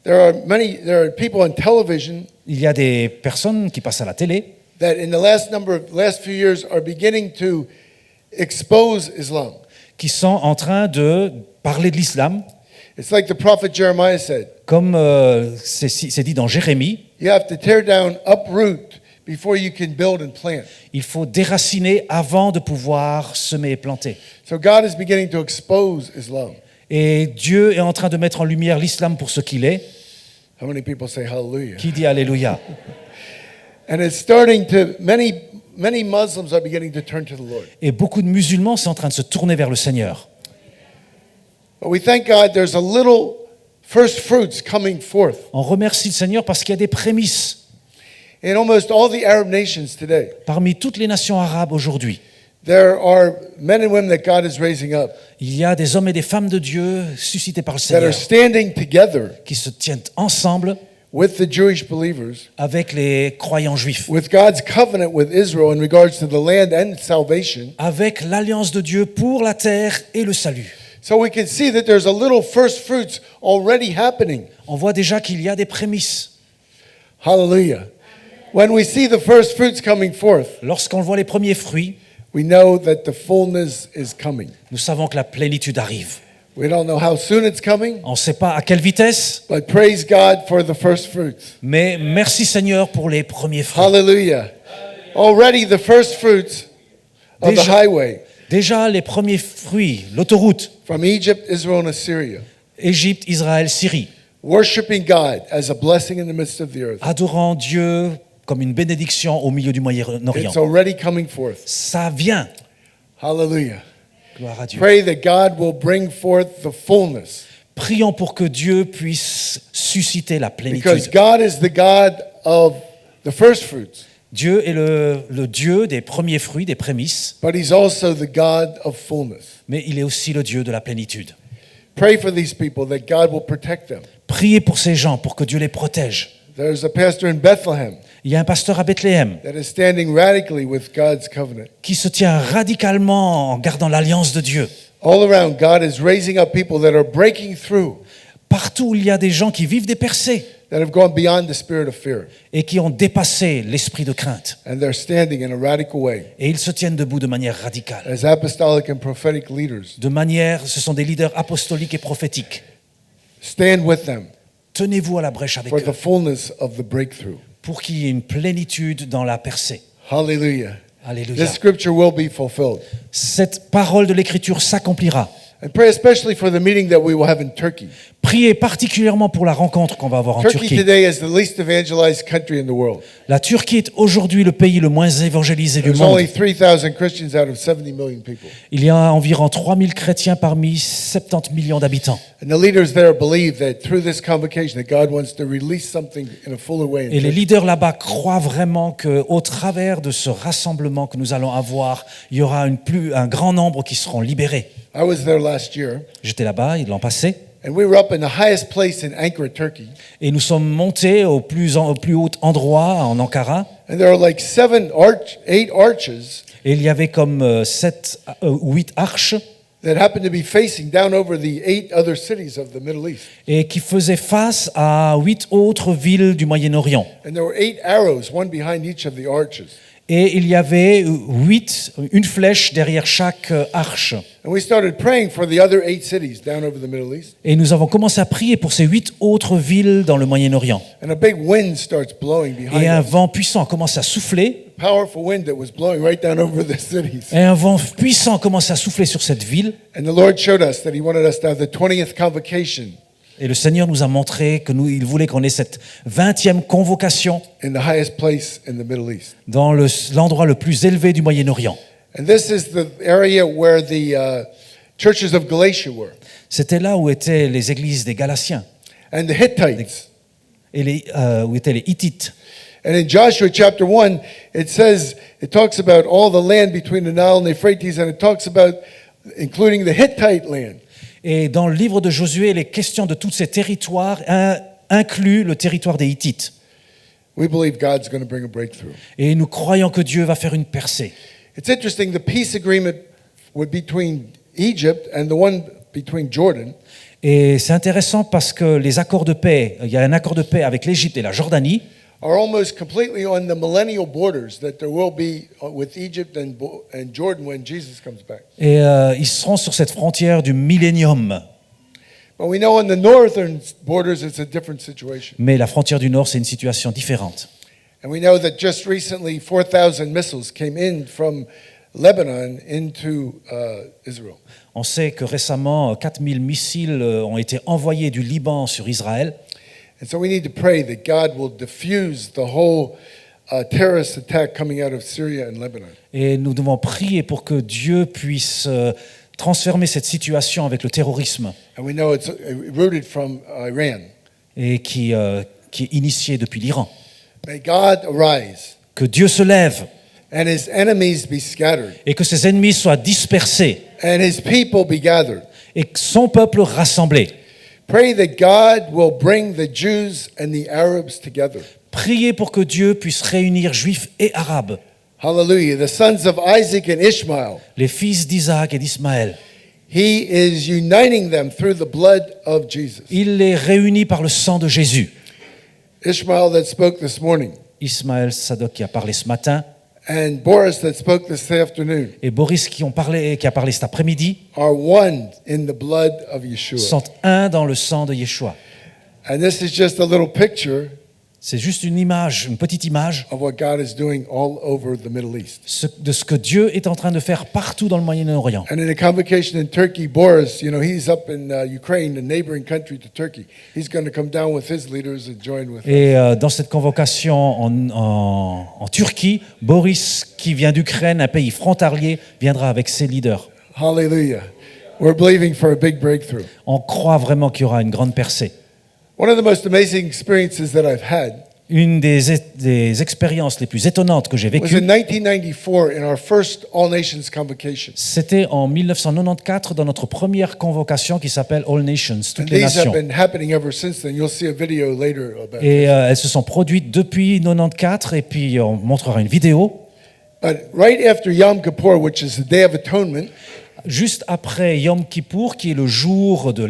there are people on television il y a des personnes qui passent à la télé that in the last few years are beginning to expose Islam. qui sont en train de parler de l'islam, It's like the prophet Jeremiah said, comme c'est dit dans Jérémie, you have to tear down, uproot before you can build and plant. il faut déraciner avant de pouvoir semer et planter. So God is beginning to expose Islam. Et Dieu est en train de mettre en lumière l'islam pour ce qu'il est. How many people say hallelujah? Qui dit Alléluia? And it's starting to, many Muslims are beginning to turn to the Lord. Et beaucoup de musulmans sont en train de se tourner vers le Seigneur. But we thank God there's a little first fruits coming forth. On remercie le Seigneur parce qu'il y a des prémices In almost all the Arab nations today, parmi toutes les nations arabes aujourd'hui. there are men and women that God is raising up Il y a des hommes et des femmes de Dieu suscités par le that are Seigneur standing together qui se tiennent ensemble with the Jewish believers, avec les croyants juifs, with God's covenant with Israel in regards to the land and salvation. avec l'alliance de Dieu pour la terre et le salut. So we can see that there's a little first fruits already happening. On voit déjà qu'il y a des prémices. Hallelujah. When we see the first fruits coming forth, Lorsqu'on voit les premiers fruits, we know that the fullness is coming. nous savons que la plénitude arrive. We don't know how soon it's coming, On ne sait pas à quelle vitesse, but praise God for the first fruits. mais merci Seigneur pour les premiers fruits. Hallelujah. Already the first fruits of the Déjà- highway Déjà les premiers fruits, l'autoroute, from Egypt, Israel, and Assyria, Égypte, Israël, Syrie, worshiping God as a blessing in the midst of the earth. adorant Dieu comme une bénédiction au milieu du Moyen-Orient. It's already coming forth. Ça vient. Hallelujah. Gloire à Dieu. Pray that God will bring forth the fullness, Prions pour que Dieu puisse susciter la because plénitude. God is the God of the first fruits, Dieu est le Dieu des premiers fruits, des prémices, but He's also the God of fullness. mais il est aussi le Dieu de la plénitude. Pray for these people that God will protect them. Priez pour ces gens, pour que Dieu les protège. There's a pastor in Bethlehem Il y a un pasteur à Bethléem that is standing radically with God's covenant. qui se tient radicalement en gardant l'alliance de Dieu. All around, God is raising up people that are breaking through, Partout où il y a des gens qui vivent des percées that have gone beyond the spirit of fear, et qui ont dépassé l'esprit de crainte. and they're standing in a radical way Et ils se tiennent debout de manière radicale. as apostolic and prophetic leaders. Ce sont des leaders apostoliques et prophétiques. Stand with them Tenez-vous à la brèche avec for the eux fullness of the breakthrough. pour qu'il y ait une plénitude dans la percée. Hallelujah. Alléluia. This scripture will be fulfilled. Cette parole de l'Écriture s'accomplira. And pray especially for the meeting that we will have in Turkey. Priez particulièrement pour la rencontre qu'on va avoir en Turkey Turquie. today is the least evangelized country in the world. La Turquie est aujourd'hui le pays le moins évangélisé du There's monde. only 3,000 Christians out of 70 million people. Il y a environ 3000 chrétiens parmi 70 millions d'habitants. And the leaders there believe that through this convocation that God wants to release something in a fuller way. in Et les Turkey. leaders là-bas croient vraiment qu'au travers de ce rassemblement que nous allons avoir, il y aura un grand nombre qui seront libérés. I was there last year, J'étais là-bas l'an passé and we were up in the highest place in Ankara, Turkey. et nous sommes montés au plus haut endroit en Ankara. And there are like 8 arches Et il y avait comme 8 arches that happen to be facing down over the 8 other cities of the Middle East. et qui faisaient face à 8 autres villes du Moyen-Orient. And there were 8 arrows, one behind each of the arches. Et il y avait une flèche derrière chaque arche. And we started praying for the other 8 cities down over the Middle East. Et nous avons commencé à prier pour ces 8 autres villes dans le Moyen-Orient. And a big wind starts blowing behind Et un us. vent puissant commence à souffler. Powerful wind that was blowing right down over the cities. Et un vent puissant commence à souffler sur cette ville. And the Lord showed us that He wanted us to have the 20th convocation Et le Seigneur nous a montré il voulait qu'on ait cette 20e convocation in the highest place in the Middle East. dans l'endroit le plus élevé du Moyen-Orient. And this is the area where the churches of Galatia were, C'était là où étaient les églises des Galatiens and the Hittites. et où étaient les Hittites. And in Joshua chapter 1, it talks about all the land between the Nile and the Euphrates, and it talks about including the Hittite land. Et dans le livre de Josué, il est question de tous ces territoires, inclus le territoire des Hittites. We believe God's going to bring a breakthrough. Et nous croyons que Dieu va faire une percée. It's interesting, the peace agreement between Egypt and the one between Jordan Et c'est intéressant parce que les accords de paix, il y a un accord de paix avec l'Égypte et la Jordanie, are almost completely on the millennial borders that there will be with Egypt and Jordan when Jesus comes back. et ils seront sur cette frontière du millénium. But we know on the northern borders it's a different situation. Mais la frontière du Nord, c'est une situation différente. And we know that just recently 4,000 missiles came in from Lebanon into Israel. On sait que récemment, 4000 missiles ont été envoyés du Liban sur Israël. And so we need to pray that God will diffuse the whole terrorist attack coming out of Syria and Lebanon. Et nous devons prier pour que Dieu puisse transformer cette situation avec le terrorisme And we know it's rooted from Iran. et qui est initié depuis l'Iran. May God arise Que Dieu se lève and his enemies be scattered et que ses ennemis soient dispersés and his people be gathered. et que son peuple rassemblé. Pray that God will bring the Jews and the Arabs together. Priez pour que Dieu puisse réunir juifs et arabes, Hallelujah. The sons of Isaac and Ishmael. les fils d'Isaac et d'Ismaël. He is uniting them through the blood of Jesus. Il les réunit par le sang de Jésus. Ishmael that spoke this morning Ismaël Sadok qui a parlé ce matin and Boris that spoke this afternoon et Boris qui a parlé cet après-midi are one in the blood of Yeshua. sont un dans le sang de Yeshua. And this is just a little picture C'est juste une image, une petite image of what God is doing all over the Middle East. de ce que Dieu est en train de faire partout dans le Moyen-Orient. And in a convocation in Turkey, Boris, he's up in Ukraine, the neighboring country to Turkey. He's going to come down with his leaders and join with us. Et dans cette convocation en Turquie, Boris, qui vient d'Ukraine, un pays frontalier, viendra avec ses leaders. Hallelujah. We're believing for a big breakthrough. On croit vraiment qu'il y aura une grande percée. One of the most amazing experiences that I've had Une des expériences les plus étonnantes que j'ai was in vécues, 1994 in our first All Nations Convocation. c'était en 1994 dans notre première convocation qui s'appelle All Nations, And toutes les these have nations. been happening ever since then. You'll see a video later about Et it. elles se sont produites depuis 94 et puis on montrera une vidéo. But right after Yom Kippur, which is the Day of Atonement, Juste après Yom Kippour, qui est le jour de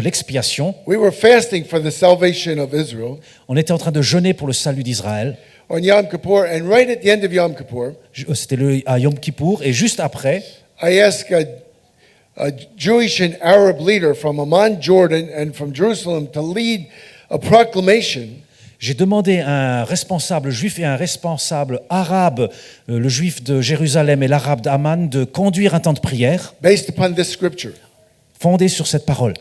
l'expiation, we were fasting for the salvation of Israel on était en train de jeûner pour le salut d'Israël. on Yom Kippur. And right at the end of Yom Kippur, C'était à Yom Kippour. Et juste après, I asked a Jewish and Arab leader from Amman, Jordan, and from Jerusalem to lead a proclamation j'ai demandé à un responsable juif et à un responsable arabe, le juif de Jérusalem et l'arabe d'Amman, de conduire un temps de prière based upon this scripture. fondé sur cette parole.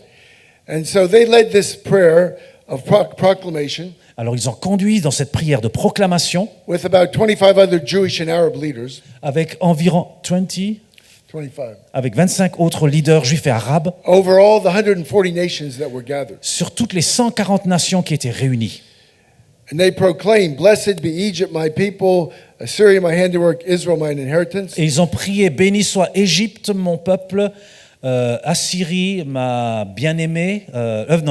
And so they led this prayer of proclamation Alors ils ont conduit dans cette prière de proclamation with about 25 other Jewish and Arab leaders. avec environ 25. avec 25 autres leaders juifs et arabes Over all the 140 nations that were gathered. sur toutes les 140 nations qui étaient réunies. And they proclaimed, "Blessed be Egypt, my people, Assyria, my handiwork, Israel, mine inheritance." Et ils ont prié, béni soit Égypte, mon peuple, Assyrie, ma bien-aimée,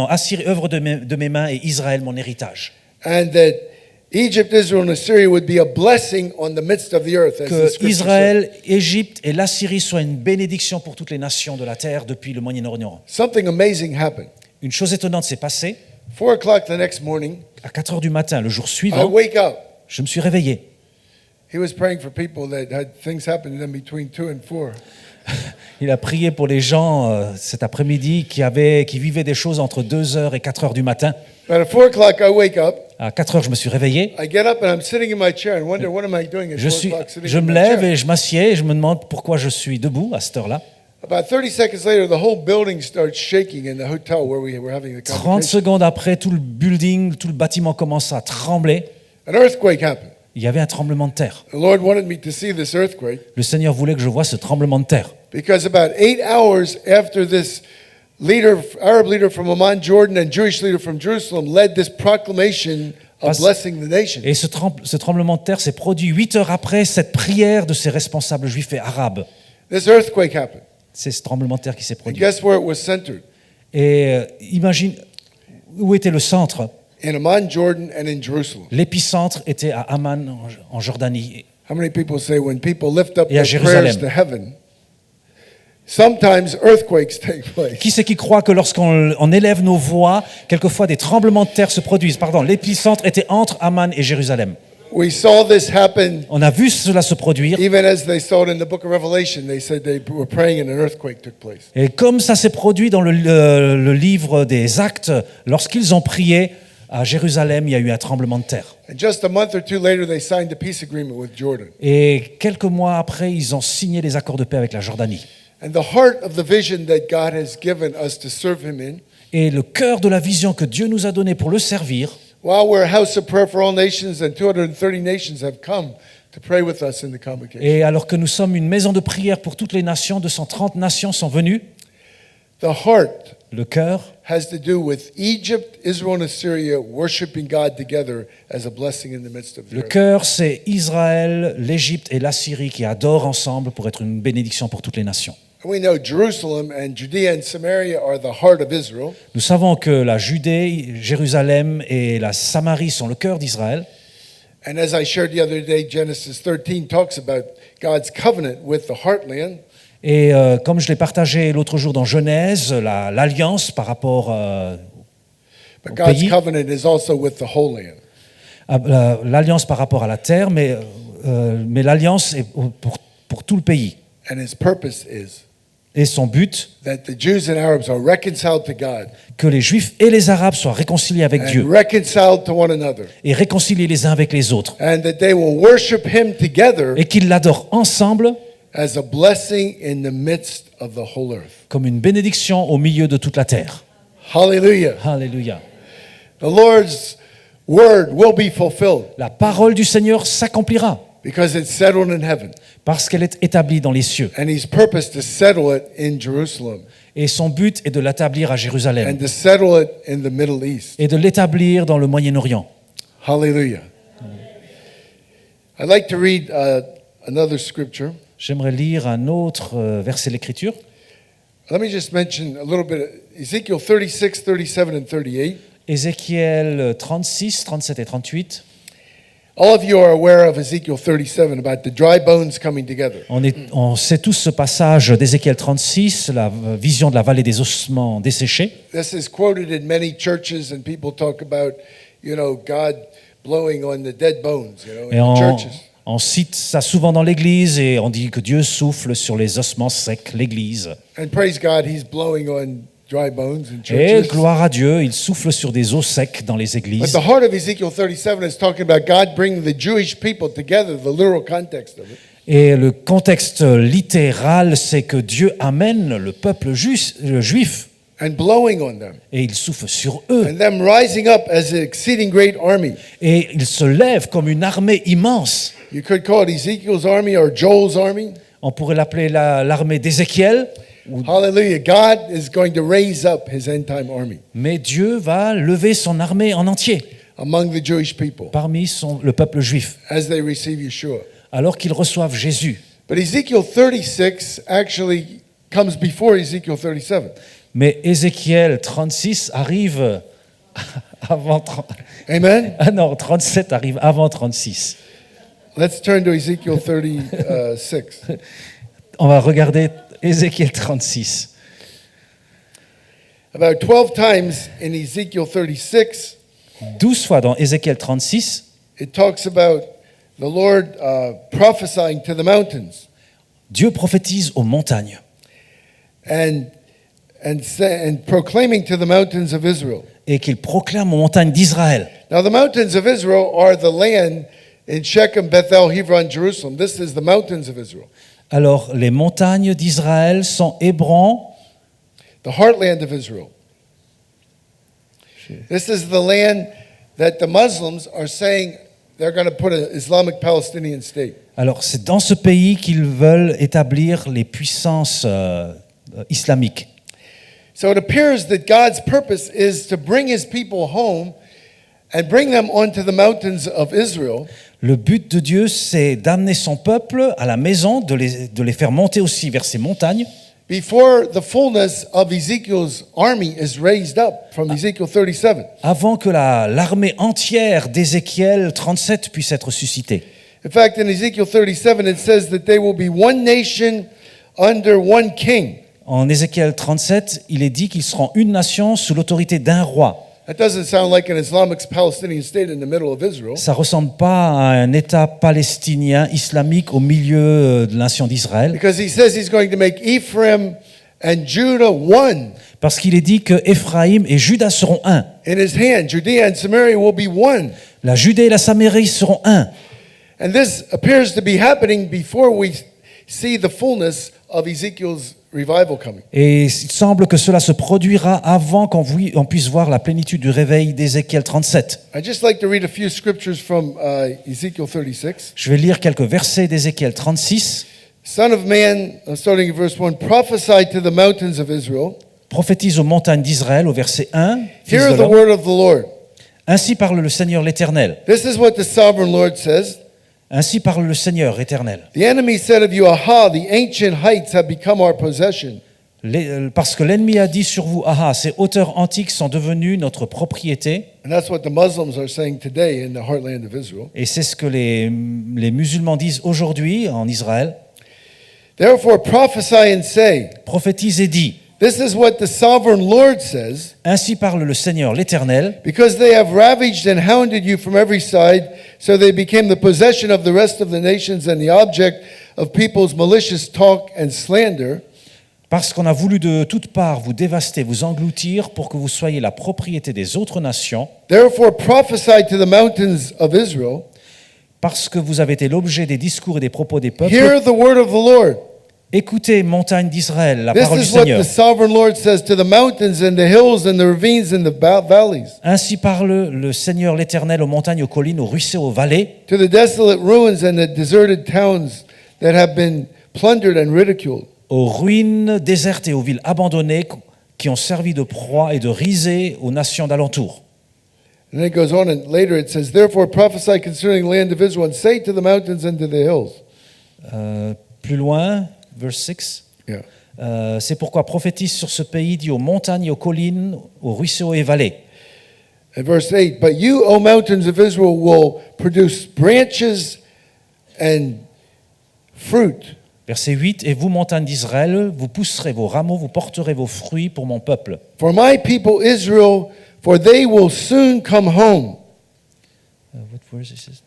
Assyrie, œuvre de mes mains, et Israël, mon héritage. And that Egypt, Israel, and Assyria would be a blessing on the midst of the earth, as the Que scripture said. Israël, Égypte et l'Assyrie soient une bénédiction pour toutes les nations de la terre depuis le Moyen-Orient. Something amazing happened. Une chose étonnante s'est passée. 4 o'clock the next morning, À 4 heures du matin, le jour I suivant, wake up. je me suis réveillé. He was praying for people that had things happen to them between 2 and 4. Il a prié pour les gens cet après-midi qui vivaient des choses entre 2 heures et 4 heures du matin. But at 4 o'clock, I wake up. À 4 heures, je me suis réveillé. I get up and I'm sitting in my chair and wonder, what am I doing at 4 o'clock sitting Je in me my lève chair? et je m'assieds et je me demande pourquoi je suis debout à cette heure-là. About 30 seconds later, the whole building starts shaking in the hotel where we were having the 30 convocation. secondes après, tout le building, tout le bâtiment commence à trembler. An earthquake happened. Il y avait un tremblement de terre. The Lord wanted me to see this earthquake Le Seigneur voulait que je voie ce tremblement de terre. because about 8 hours after this Arab leader from Amman, Jordan, and Jewish leader from Jerusalem led this proclamation of blessing the nation. Et ce tremblement de terre s'est produit 8 heures après cette prière de ces responsables juifs et arabes. This earthquake happened. C'est ce tremblement de terre qui s'est And produit. guess where it was centered? Et imagine où était le centre. In Amman, Jordan, and in Jerusalem. L'épicentre était à Amman, en Jordanie. How many people say when people lift up Et à their Jérusalem. prayers to heaven, sometimes earthquakes take place? Qui c'est qui croit que lorsqu'on élève nos voix, quelquefois des tremblements de terre se produisent? Pardon, l'épicentre était entre Amman et Jérusalem. We saw this happen On a vu cela se produire. even as they saw it in the book of Revelation. They said they were praying and an earthquake took place. Et comme ça s'est produit dans le livre des Actes, lorsqu'ils ont prié à Jérusalem, il y a eu un tremblement de terre. And just a month or two later, they signed a peace agreement with Jordan. Et quelques mois après, ils ont signé les accords de paix avec la Jordanie. And the heart of the vision that God has given us to serve Him in, Et le cœur de la vision que Dieu nous a donnée pour le servir, while we're a house of prayer for all nations and 230 nations have come to pray with us in the convocation. et alors que nous sommes une maison de prière pour toutes les nations, 230 nations sont venues, The heart le cœur has to do with Egypt, Israel, and Assyria worshiping God together as a blessing in the midst of the Le earth. cœur, c'est Israël, l'Égypte et l'Assyrie qui adorent ensemble pour être une bénédiction pour toutes les nations. And we know Jerusalem and Judea and Samaria are the heart of Israel. Nous savons que la Judée, Jérusalem et la Samarie sont le cœur d'Israël. And as I shared the other day, Genesis 13 talks about God's covenant with the heartland. Et comme je l'ai partagé l'autre jour dans Genèse, l'alliance par rapport But au God's pays, covenant is also with the whole land. l'alliance par rapport à la terre, mais l'alliance est pour tout le pays. And His purpose is Et son but, that the Jews and Arabs are reconciled to God que les Juifs et les Arabes soient réconciliés avec and Dieu reconciled to one another. et réconciliés les uns avec les autres, And that they will worship Him together et qu'ils l'adorent ensemble as a blessing in the midst of the whole earth. comme une bénédiction au milieu de toute la terre. Hallelujah. Alléluia. The Lord's word will be fulfilled La parole du Seigneur s'accomplira because it's settled in heaven. parce qu'elle est établie dans les cieux. And He's purposed to settle it in Jerusalem Et son but est de l'établir à Jérusalem and to settle it in the Middle East. et de l'établir dans le Moyen-Orient. Hallelujah. I'd like to read another scripture. J'aimerais lire un autre verset de l'Écriture. Let me just mention a little bit. Ezekiel 36, 37, and 38. Ézéchiel 36, 37 et 38. All of you are aware of Ezekiel 37 about the dry bones coming together. On sait tous ce passage d'Ézéchiel 36, la vision de la vallée des ossements desséchés. This is quoted in many churches, and people talk about, God blowing on the dead bones, Et in the churches. on cite ça souvent dans l'Église et on dit que Dieu souffle sur les ossements secs, l'Église. And praise God, He's blowing on dry bones in Et churches. gloire à Dieu, il souffle sur des os secs dans les But églises. the heart of Ezekiel 37 is talking about God bringing the Jewish people together, the literal context of it. Et le contexte littéral, c'est que Dieu amène le peuple juif And blowing on them. et il souffle sur eux. And them rising up as an exceeding great army. Et il se lève comme une armée immense. You could call it Ezekiel's army or Joel's army. On pourrait l'appeler l'armée d'Ézéchiel. Hallelujah. God is going to raise up His end time army Mais Dieu va lever son armée en entier among the Jewish people parmi le peuple juif, as they receive Yeshua. alors qu'ils reçoivent Jésus. But Ezekiel 36 actually comes before Ezekiel 37. Mais Ézéchiel 36 arrive avant... Amen? Ah non, 37 arrive avant 36. Let's turn to Ezekiel 36. On va regarder Ézéchiel 36. About 12 times in Ezekiel 36, 12 fois dans Ézéchiel 36, it talks about the Lord prophesying to the mountains Dieu prophétise aux montagnes and proclaiming to the mountains of Israel. et qu'il proclame aux montagnes d'Israël. Now, the mountains of Israel are the land in Shechem, Bethel, Hebron, Jerusalem. This is the mountains of Israel, Alors, les montagnes d'Israël sont Hébron, the heartland of Israel. This is the land that the Muslims are saying they're going to put an Islamic Palestinian state. alors c'est dans ce pays qu'ils veulent établir les puissances islamiques. So it appears that God's purpose is to bring His people home and bring them onto the mountains of Israel. Le but de Dieu, c'est d'amener son peuple à la maison, de les faire monter aussi vers ces montagnes, Before the fullness of Ezekiel's army is raised up from Ezekiel 37. avant que l'armée entière d'Ézéchiel 37 puisse être suscitée. In fact, in Ezekiel 37, it says that they will be one nation under one king. En Ézéchiel 37, il est dit qu'ils seront une nation sous l'autorité d'un roi. That doesn't sound like an Islamic Palestinian state in the middle of Israel. Ça ressemble pas à un État palestinien islamique au milieu de la nation d'Israël, Because he says he's going to make Ephraim and Judah one. parce qu'il est dit que Éphraïm et Juda seront un. In his hand, Judea and Samaria will be one. La Judée et la Samérie seront un. And this appears to be happening before we see the fullness of Ezekiel's revival coming. Et il semble que cela se produira avant qu'on puisse voir la plénitude du réveil d'Ézéchiel 37. I'd just like to read a few scriptures from Ezekiel 36. Je vais lire quelques versets d'Ézéchiel 36. Son of man, starting at verse 1, prophesy to the mountains of Israel. Prophétise aux montagnes d'Israël, au verset 1. Fils Hear de the l'homme. word of the Lord. Ainsi parle le Seigneur l'Éternel. This is what the sovereign Lord says. Ainsi parle le Seigneur éternel. The enemy said of you, Aha, the ancient heights have become our possession. Parce que l'ennemi a dit sur vous, ah, ces hauteurs antiques sont devenues notre propriété. And that's what the Muslims are saying today in the heartland of Israel. Et c'est ce que les musulmans disent aujourd'hui en Israël. Therefore prophesy and say, Prophétise et dit, this is what the sovereign Lord says, ainsi parle le Seigneur l'Éternel, because they have ravaged and hounded you from every side, so they became the possession of the rest of the nations and the object of people's malicious talk and slander. parce qu'on a voulu de toutes parts vous dévaster, vous engloutir, pour que vous soyez la propriété des autres nations, Therefore prophesy to the mountains of Israel, parce que vous avez été l'objet des discours et des propos des peuples. hear the word of the Lord. Écoutez, montagne d'Israël, la This parole du is what Seigneur. the sovereign Lord says to the mountains and the hills and the ravines and the valleys, Ainsi parle le Seigneur l'Éternel aux montagnes, aux collines, aux ruisseaux, aux vallées, to the desolate ruins and the deserted towns that have been plundered and ridiculed. aux ruines désertes et aux villes abandonnées qui ont servi de proie et de risée aux nations d'alentour. And then it goes on, and later it says, therefore prophesy concerning the land of Israel, and say to the mountains and to the hills. Plus loin, verse 6. Yeah. C'est pourquoi prophétise sur ce pays, dit aux montagnes, aux collines, aux ruisseaux et vallées. And verse 8, but you, O mountains of Israel, will produce branches and fruit. Verset 8, et vous, montagnes d'Israël, vous pousserez vos rameaux, vous porterez vos fruits pour mon peuple. For my people Israel, for they will soon come home. What verse is it?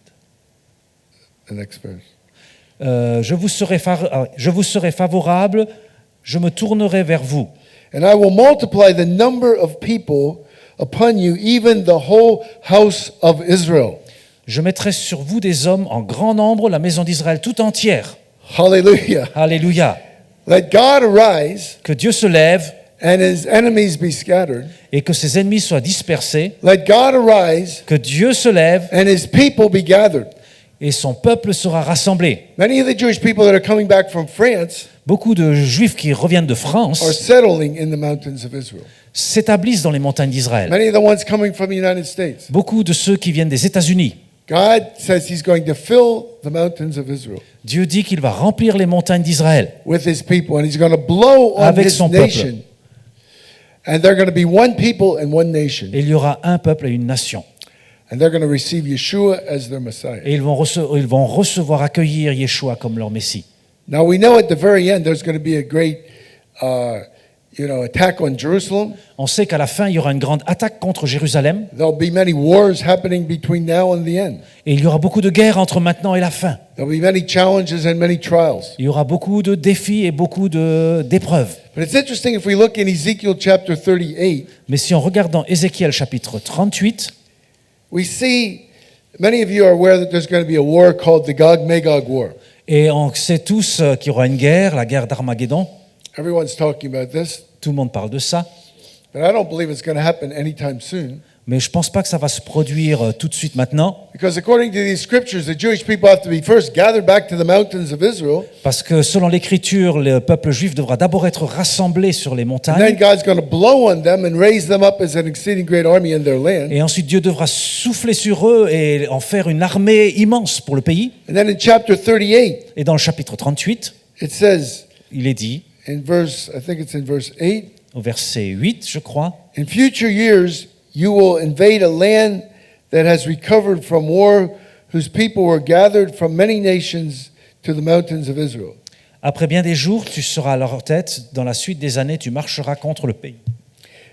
The next verse. Je vous serai favorable, je me tournerai vers vous. And I will multiply the number of people upon you, even the whole house of Israel. Je mettrai sur vous des hommes en grand nombre, la maison d'Israël tout entière. Hallelujah. Alléluia. Let God arise Que Dieu se lève and his enemies be scattered. et que ses ennemis soient dispersés. Let God arise Que Dieu se lève and his people be gathered. et son peuple sera rassemblé. Many of the Jewish people that are coming back from France Beaucoup de Juifs qui reviennent de are France settling in the mountains of Israel. s'établissent dans les montagnes d'Israël. Many of the ones coming from the United States. Beaucoup de ceux qui viennent des États-Unis. God says he's going to fill the mountains of Israel Dieu dit qu'il va remplir les montagnes d'Israël with his people, and he's going to blow on avec his son peuple. nation. And they're going to be one people and one nation. Et il y aura un peuple et une nation. And they're going to receive Yeshua as their Messiah. Et ils vont recevoir, accueillir Yeshua comme leur Messie. Now we know at the very end there's going to be a great, attack on Jerusalem. On sait qu'à la fin, il y aura une grande attaque contre Jérusalem. There'll be many wars happening between now and the end. Et il y aura beaucoup de guerres entre maintenant et la fin. There'll be many challenges and many trials. Il y aura beaucoup de défis et beaucoup d'épreuves. But it's interesting if we look in Ezekiel chapter 38, Mais si on regarde dans Ézéchiel chapitre 38, we see many of you are aware that there's going to be a war called the Gog-Magog war. et on sait tous qu'il y aura une guerre, la guerre d'Armageddon. Everyone's talking about this, Tout le monde parle de ça. but I don't believe it's going to happen anytime soon. Mais je ne pense pas que ça va se produire tout de suite maintenant. Because according to these scriptures, the Jewish people have to be first gathered back to the mountains of Israel, Parce que selon l'Écriture, le peuple juif devra d'abord être rassemblé sur les and then montagnes. God's going to blow on them and raise them up as an exceeding great army in their land. Et ensuite, Dieu devra souffler sur eux et en faire une armée immense pour le pays. And then in chapter 38, Et dans le chapitre 38, it says, il est dit, in verse, I think it's in verse 8, au verset 8, je crois, in future years, you will invade a land that has recovered from war, whose people were gathered from many nations to the mountains of Israel. après bien des jours, tu seras à leur tête. Dans la suite des années, tu marcheras contre le pays,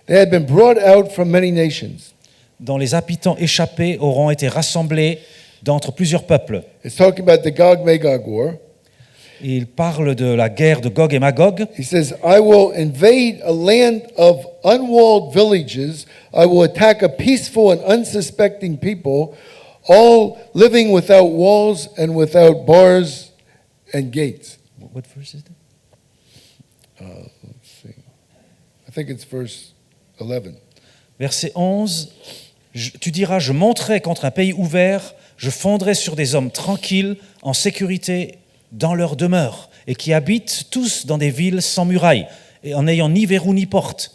They had been brought out from many nations. dont les habitants échappés auront été rassemblés d'entre plusieurs peuples. It's talking about the Gog-Magog war. Et il parle de la guerre de Gog et Magog. He says, I will invade a land of unwalled villages. I will attack a peaceful and unsuspecting people, all living without walls and without bars and gates. What verse is that? Let's see. I think it's verse 11. Verset 11, tu diras, je monterai contre un pays ouvert, je fondrai sur des hommes tranquilles, en sécurité dans leur demeure, et qui habitent tous dans des villes sans murailles, et en n'ayant ni verrou ni porte.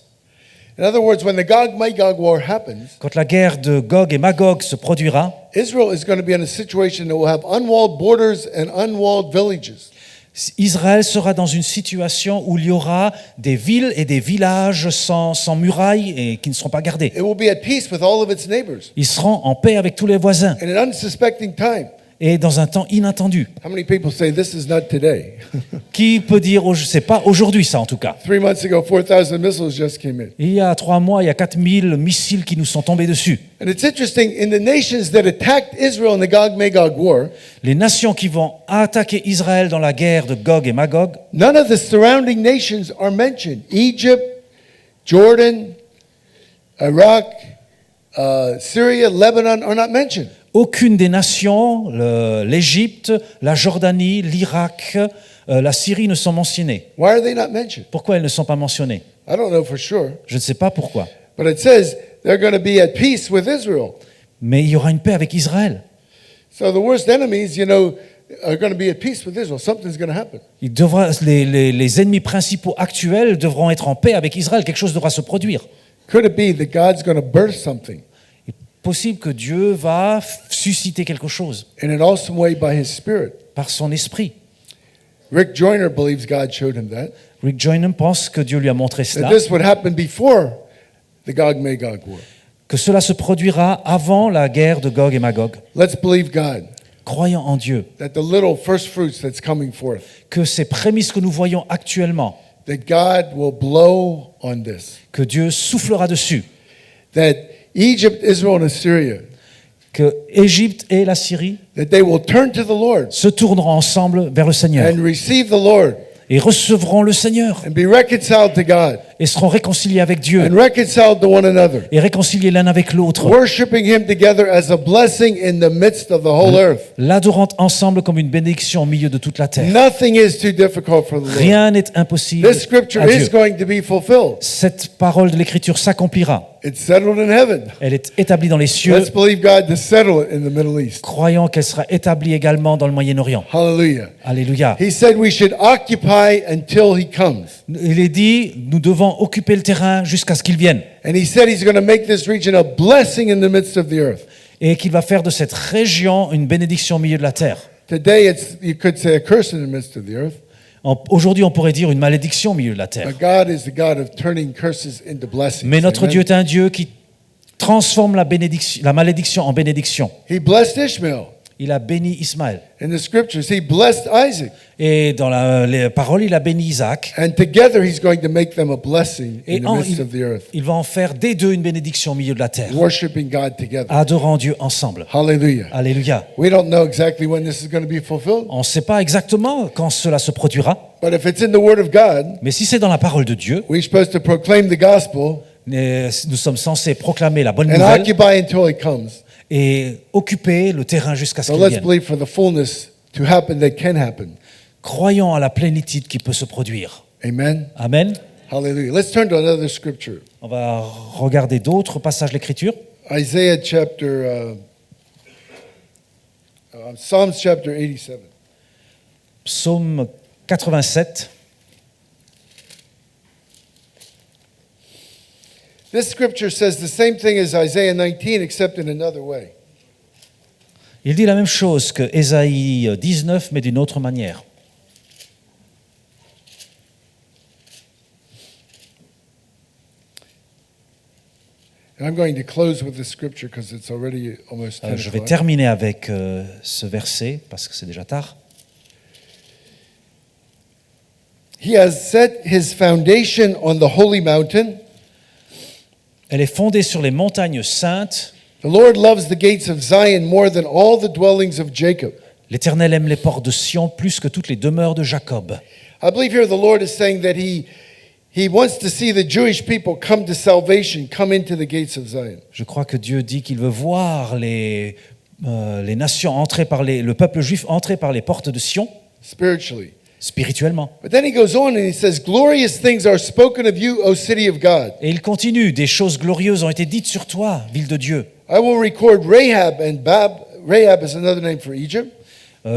In other words, when the Gog-Magog war happens, Quand la guerre de Gog et Magog se produira, Israel is going to be in a situation that will have unwalled borders and unwalled villages. Israël sera dans une situation où il y aura des villes et des villages sans murailles et qui ne seront pas gardés. It will be at peace with all of its neighbors Ils seront en paix avec tous les voisins in an unsuspecting time. et dans un temps inattendu. How many people say this is not today? Qui peut dire, c'est pas aujourd'hui ça en tout cas. 3 months ago, 4,000 missiles just came in. Il y a 3 mois, il y a 4000 missiles qui nous sont tombés dessus. And it's interesting, in the nations that attacked Israel in the Gog-Magog war, Les nations qui vont attaquer Israël dans la guerre de Gog et Magog, none of the surrounding nations are mentioned. Egypt, Jordan, Iraq, Syria, Lebanon are not mentioned. aucune des nations, l'Égypte, la Jordanie, l'Irak, la Syrie ne sont mentionnées. Why are they not mentioned? Pourquoi elles ne sont pas mentionnées? I don't know for sure. Je ne sais pas pourquoi. But it says they're going to be at peace with Israel. Mais il y aura une paix avec Israël. So the worst enemies, are going to be at peace with Israel. Something's going to happen. Les ennemis principaux actuels devront être en paix avec Israël. Quelque chose devra se produire. Could it be that God's going to birth something? possible que Dieu va susciter quelque chose in an awesome way by His Spirit. par son esprit. Rick Joyner believes God showed him that. Rick Joyner pense que Dieu lui a montré That cela, this would happen before the Gog-Magog war. que cela se produira avant la guerre de Gog et Magog. Let's believe God Croyant en Dieu, that the little first fruits that's coming forth, que ces prémices que nous voyons actuellement, that God will blow on this. que Dieu soufflera dessus, That Egypt, Israel, and Assyria, que Égypte et la Syrie that they will turn to the Lord se tourneront ensemble vers le Seigneur and receive the Lord et recevront le Seigneur and be reconciled to God et seront réconciliés avec Dieu and reconciled to one another, et réconciliés l'un avec l'autre, worshiping Him together as a blessing in the midst of the whole earth. l'adorant ensemble comme une bénédiction au milieu de toute la terre. Nothing is too difficult for the Lord. Rien n'est impossible This scripture à is Dieu. going to be fulfilled. Cette parole de l'Écriture s'accomplira. It's settled in heaven. Elle est établie dans les cieux, Let's believe God to settle it in the Middle East. croyant qu'elle sera établie également dans le Moyen-Orient. Hallelujah. Alléluia. He said we should occupy until He comes. Il est dit, nous devons occuper le terrain jusqu'à ce qu'il vienne. And He said He's going to make this region a blessing in the midst of the earth. Et qu'il va faire de cette région une bénédiction au milieu de la terre. Today, you could say a curse in the midst of the earth. Aujourd'hui, on pourrait dire une malédiction au milieu de la terre. But God is the God of turning curses into blessings. Mais notre Amen. Dieu est un Dieu qui transforme la malédiction en bénédiction. He blessed Ishmael. Il a béni Ismaël. In the scriptures, He blessed Isaac. Et dans les paroles, il a béni Isaac. And together, He's going to make them a blessing Et in the midst il, of the earth. il va en faire des deux une bénédiction au milieu de la terre. Worshiping God together. Adorant Dieu ensemble. Hallelujah. Alléluia. We don't know exactly when this is going to be fulfilled. On ne sait pas exactement quand cela se produira. But if it's in the Word of God, Mais si c'est dans la parole de Dieu, we're supposed to proclaim the gospel nous sommes censés proclamer la bonne and nouvelle occupy until He comes. et occuper le terrain jusqu'à ce So qu'il let's vienne. believe for the fullness to happen that can happen. Croyons à la plénitude qui peut se produire. Amen. Amen. Hallelujah. Let's turn to another scripture. On va regarder d'autres passages de l'Écriture. Isaiah chapter, Psalms chapter 87. Psaume 87. This scripture says the same thing as Isaiah 19, except in another way. Il dit la même chose que Ésaïe 19, mais d'une autre manière. And I'm going to close with this scripture because it's already almost 10 Je vais o'clock. terminer avec ce verset parce que c'est déjà tard. He has set his foundation on the holy mountain. Elle est fondée sur les montagnes saintes. The Lord loves the gates of Zion more than all the dwellings of Jacob. L'Éternel aime les portes de Sion plus que toutes les demeures de Jacob. I believe here the Lord is saying that he wants to see the Jewish people come to salvation, come into the gates of Zion. Je crois que Dieu dit qu'il veut voir les nations entrer par le peuple juif entrer par les portes de Sion, Spiritually. spirituellement. But then he goes on and he says, glorious things are spoken of you, O city of God. Et il continue, des choses glorieuses ont été dites sur toi, ville de Dieu. I will record Rahab and Rahab is another name for Egypt.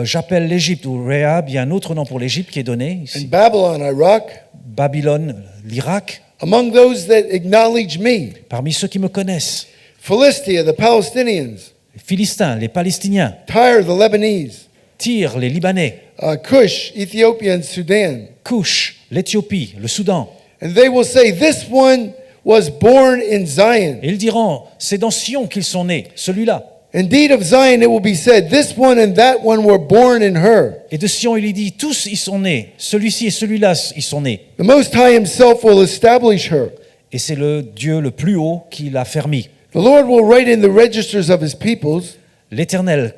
J'appelle l'Égypte ou Rahab, il y a un autre nom pour l'Égypte qui est donné And ici. Babylon, Iraq, Babylone, l'Irak, among those that acknowledge me. parmi ceux qui me connaissent. Philistia, the Palestinians. Les Philistins, les Palestiniens, Tyre, the Lebanese. Tyr, les Libanais, Cush, Ethiopia and Sudan. Cush, l'Éthiopie, le Soudan. And they will say, this one was born in Zion. Et ils diront, c'est dans Sion qu'ils sont nés, celui-là. Indeed, of Zion it will be said, this one and that one were born in her. Et de Sion, il y dit, tous y sont nés, celui-ci et celui-là y sont nés. The Most High himself will establish her. Et c'est le Dieu le plus haut qui l'a fermé. The Lord will write in the registers of his peoples, L'Éternel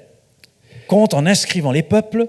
compte en inscrivant les peuples,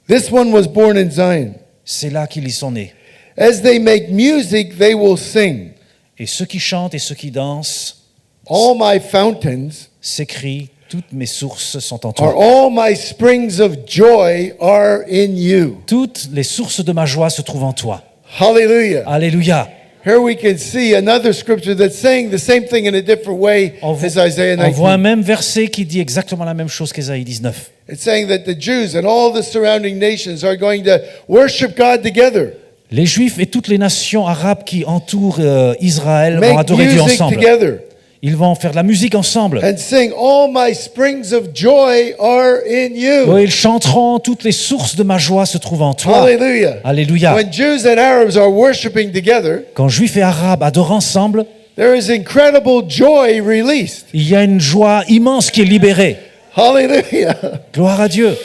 this one was born in Zion. c'est là qu'ils y sont nés. As they make music, they will sing. Et ceux qui chantent et ceux qui dansent All my fountains s'écrient, toutes mes sources sont en are toi. all my springs of joy are in you. Toutes les sources de ma joie se trouvent en toi. Hallelujah. Alléluia. Here we can see another scripture that's saying the same thing in a different way On as Isaiah voit un 19. même verset qui dit exactement la même chose qu'Ésaïe 19. It's saying that the Jews and all the surrounding nations are going to worship God together, Les Juifs et toutes les nations arabes qui entourent Israël vont make adorer Dieu music ensemble. together. Ils vont faire de la musique ensemble. and sing, "All my springs of joy are in you." Oui, ils chanteront, toutes les sources de ma joie se trouvent en toi. Hallelujah. Alléluia. When Jews and Arabs are worshiping together, Quand Juifs et Arabes adorent ensemble, there is incredible joy released. il y a une joie immense qui est libérée. Hallelujah. Gloire à Dieu.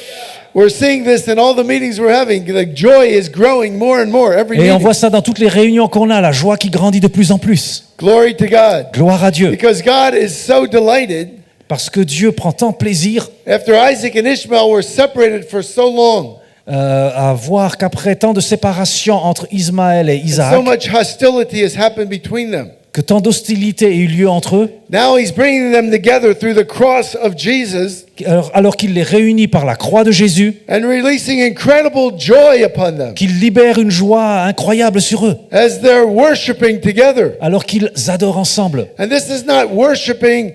We're seeing this in all the meetings we're having. The joy is growing more and more every Et on meeting. voit ça dans toutes les réunions qu'on a, la joie qui grandit de plus en plus. Glory to God. Gloire à Dieu. Because God is so delighted Parce que Dieu prend tant plaisir after Isaac and Ishmael were separated for so long. à voir qu'après tant de séparation entre Ismaël et So Isaac, much hostility has happened between them. que tant d'hostilité ait eu lieu entre eux, Now he's bringing them together through the cross of Jesus alors qu'il les réunit par la croix de Jésus, and releasing incredible joy upon them qu'il libère une joie incroyable sur eux, as they're worshiping together. alors qu'ils adorent ensemble. And this is not worshiping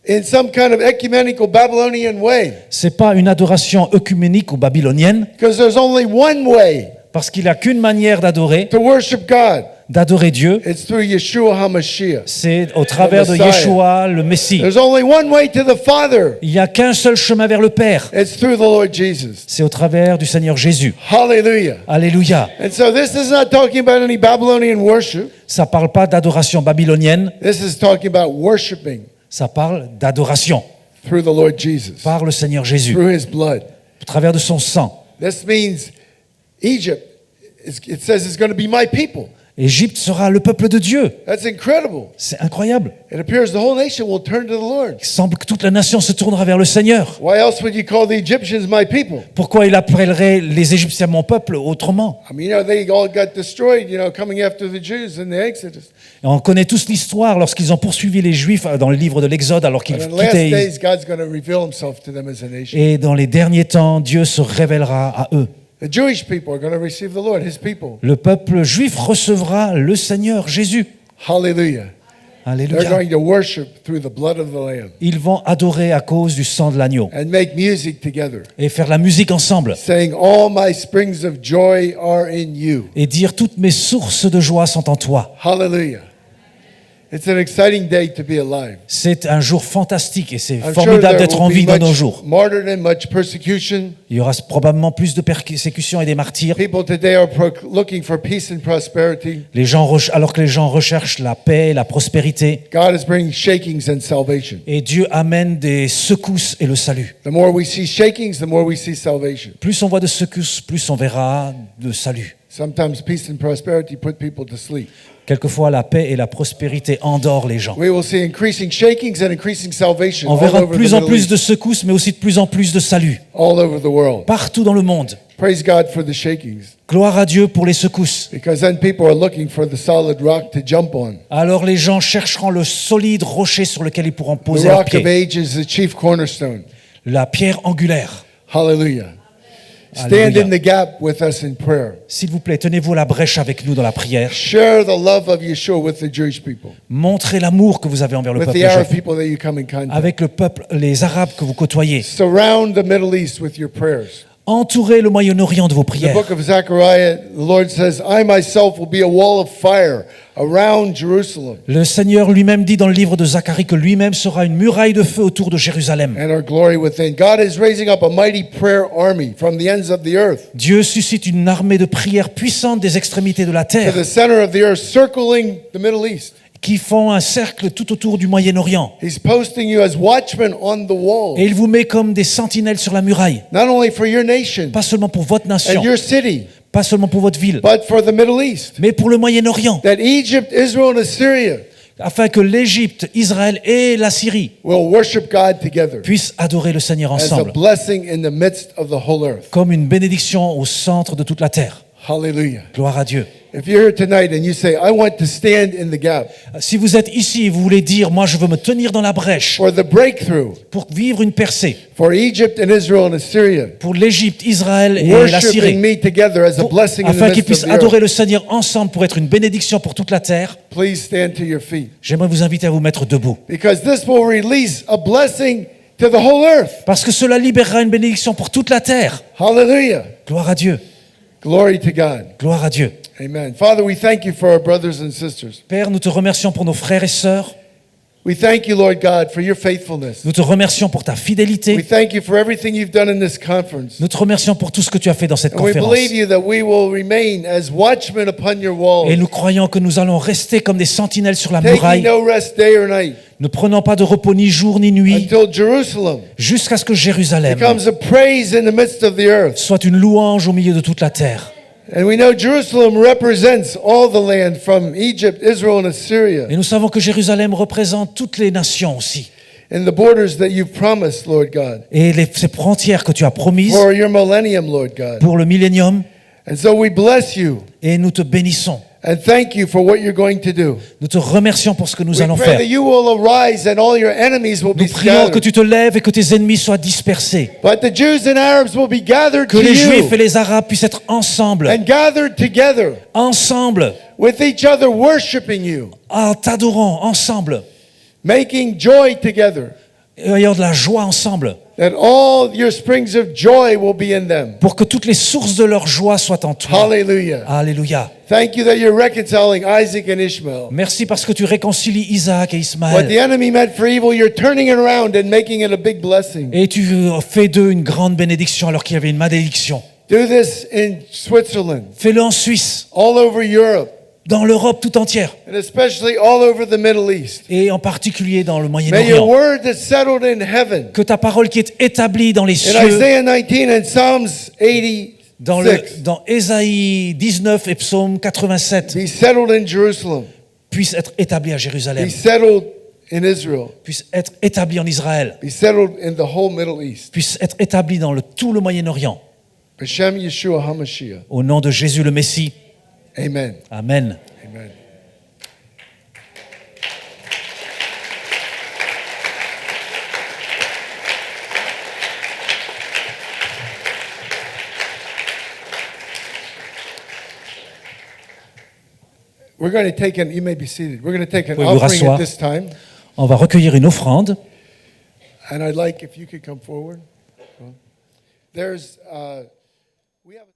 in some kind of ecumenical Babylonian way, C'est pas une adoration œcuménique ou babylonienne, because there's only one way parce qu'il n'y a qu'une manière d'adorer, to worship God. d'adorer Dieu, It's through Yeshua HaMashiach. c'est au travers de Messiah. Yeshua, le Messie. There's only one way to the Father. Il n'y a qu'un seul chemin vers le Père, It's through the Lord Jesus. c'est au travers du Seigneur Jésus. Hallelujah. Alléluia. And so this is not talking about any Babylonian worship. Ça parle pas d'adoration babylonienne, This is talking about worshiping ça parle d'adoration through the Lord Jesus, par le Seigneur Jésus, through his blood. au travers de son sang. This means Egypt, it says, is going to be my people. Égypte sera le peuple de Dieu. That's incredible. C'est incroyable. It appears the whole nation will turn to the Lord. Il semble que toute la nation se tournera vers le Seigneur. Why else would you call the Egyptians my people? Pourquoi il appellerait les Égyptiens mon peuple autrement? I mean, they all got destroyed, coming after the Jews in the Exodus. Et on connaît tous l'histoire lorsqu'ils ont poursuivi les Juifs dans le livre de l'Exode alors qu'ils But in last quittaient. days, God's going to reveal himself to them as a nation. Et dans les derniers temps, Dieu se révélera à eux. The Jewish people are going to receive the Lord, his people. Le peuple juif recevra le Seigneur Jésus. Hallelujah. They're Alléluia. going to worship through the blood of the Lamb Ils vont adorer à cause du sang de l'agneau and make music together, et faire la musique ensemble saying, "All my springs of joy are in you." et dire toutes mes sources de joie sont en toi. Hallelujah. It's an exciting day to be alive. C'est un jour fantastique et c'est I'm sure formidable there d'être en will vie be de nos much jours. martyrdom, much persecution. Il y aura probablement plus de persécutions et des martyrs. People today are looking for peace and prosperity. Alors que les gens recherchent la paix, la prospérité, God is bringing shakings and salvation. et Dieu amène des secousses et le salut. The more we see shakings, the more we see salvation. Plus on voit de secousses, plus on verra de salut. Sometimes peace and prosperity put people to sleep. Quelquefois, la paix et la prospérité endorment les gens. We will see increasing shakings and increasing salvation On all verra de over the plus en Middle plus East, de secousses, mais aussi de plus en plus de salut. all over the world. Partout dans le monde. Praise God for the shakings, Gloire à Dieu pour les secousses. because then people are looking for the solid rock to jump on. Alors les gens chercheront le solide rocher sur lequel ils pourront The poser leurs rock of pieds. ages, the chief cornerstone. La pierre angulaire. Hallelujah. Stand Alléluia. in the gap with us in prayer. S'il vous plaît, tenez-vous la brèche avec nous dans la prière. Share the love of Yeshua with the Jewish people, Montrez l'amour que vous avez envers le with peuple the Arab juif. people that you come in contact. Avec le peuple, les Arabes que vous côtoyez. Surround the Middle East with your prayers. Entourez le Moyen-Orient de vos The prières. book of Zechariah, the Lord says, "I myself will be a wall of fire around Jerusalem Le Seigneur lui-même dit dans le livre de Zacharie que lui-même sera une muraille de feu autour de Jérusalem. and our glory within." God is raising up a mighty prayer army from the ends of the earth Dieu suscite une armée de prières puissantes des extrémités de la to terre the center of the earth, circling the Middle East. qui font un cercle tout autour du Moyen-Orient. He's posting you as watchmen on the wall, Et il vous met comme des sentinelles sur la muraille. not only for your nation Pas seulement pour votre nation, and your city, pas seulement pour votre ville, but for the Middle East. mais pour le Moyen-Orient, That Egypt, Israel, and Assyria afin que l'Égypte, Israël et la Syrie will worship God together puissent adorer le Seigneur as a ensemble, blessing in the midst of the whole earth. comme une bénédiction au centre de toute la terre. Hallelujah. Gloire à Dieu. If you're here tonight and you say, "I want to stand in the gap Si vous êtes ici et vous voulez dire, moi je veux me tenir dans la brèche for the breakthrough pour vivre une percée, for Egypt and Israel and Assyria, pour l'Égypte, Israël et la worshiping Syrie, me together as a pour- blessing in the afin qu'ils midst puissent of the earth," adorer le Seigneur ensemble pour être une bénédiction pour toute la terre, please stand to your feet, j'aimerais vous inviter à vous mettre debout. because this will release a blessing to the whole earth. Parce que cela libérera une bénédiction pour toute la terre. Hallelujah. Gloire à Dieu. Glory to God. Gloire à Dieu. Amen. Father, we thank you for our brothers and sisters. Père, nous te remercions pour nos frères et sœurs. We thank you, Lord God, for your faithfulness. Nous te remercions pour ta We fidélité. thank you for everything you've done in this conference. Nous te remercions pour tout ce que tu as fait dans cette And we conférence. believe you that we will remain as watchmen upon your walls, Et nous croyons que nous allons rester comme des sentinelles sur la taking muraille, no rest day or night ne prenant pas de repos ni jour ni nuit, until Jerusalem jusqu'à ce que Jérusalem becomes a praise in the midst of the earth. soit une louange au milieu de toute la terre. And we know Jerusalem represents all the land from Egypt, Israel, and Assyria, Et nous savons que Jérusalem représente toutes les nations aussi. and the borders that you've promised, Lord God, Et ces frontières que tu as promises for your millennium, Lord God. pour le millénium. And so we bless you Et nous te bénissons. and thank you for what you're going to do. Nous te remercions pour ce que nous We allons pray faire. that you will arise and all your enemies will be Nous prions que scattered. tu te lèves et que tes ennemis soient dispersés. But the Jews and Arabs will be gathered Que to les Juifs et you les Arabes puissent être ensemble, and gathered together ensemble, with each other, worshiping you, en t'adorant, ensemble, making joy together, et ayant de la joie ensemble, that all your springs of joy will be in them. pour que toutes les sources de leur joie soient en toi. Hallelujah. Alléluia. Thank you that you're reconciling Isaac and Ishmael. Merci parce que tu réconcilies Isaac et What the Ismaël. enemy meant for evil, you're turning it around and making it a big blessing. Et tu fais d'eux une grande bénédiction alors qu'il y avait une malédiction. Do this in Switzerland, Fais-le en Suisse, all over Europe, dans l'Europe tout entière, and especially all over the Middle East. et en particulier dans le May your Moyen-Orient. word that's settled in heaven. Que ta parole qui est établie dans les In cieux, Isaiah 19 and Psalms 86, dans Ésaïe 19 et Psaume 87, be settled in Jerusalem, puisse être établie à Jérusalem, be settled in Israel, puisse être établie en Israël, be settled in the whole Middle East. puisse être établie dans tout le Moyen-Orient. B'Shem Yeshua HaMashiach. Au nom de Jésus le Messie. Amen. Amen. Amen. We're going to take an, you may be seated. We're going to take an Pouvez vous offering at rasseoir. this time. On va recueillir une offrande. And I'd like if you could come forward. There's, we have.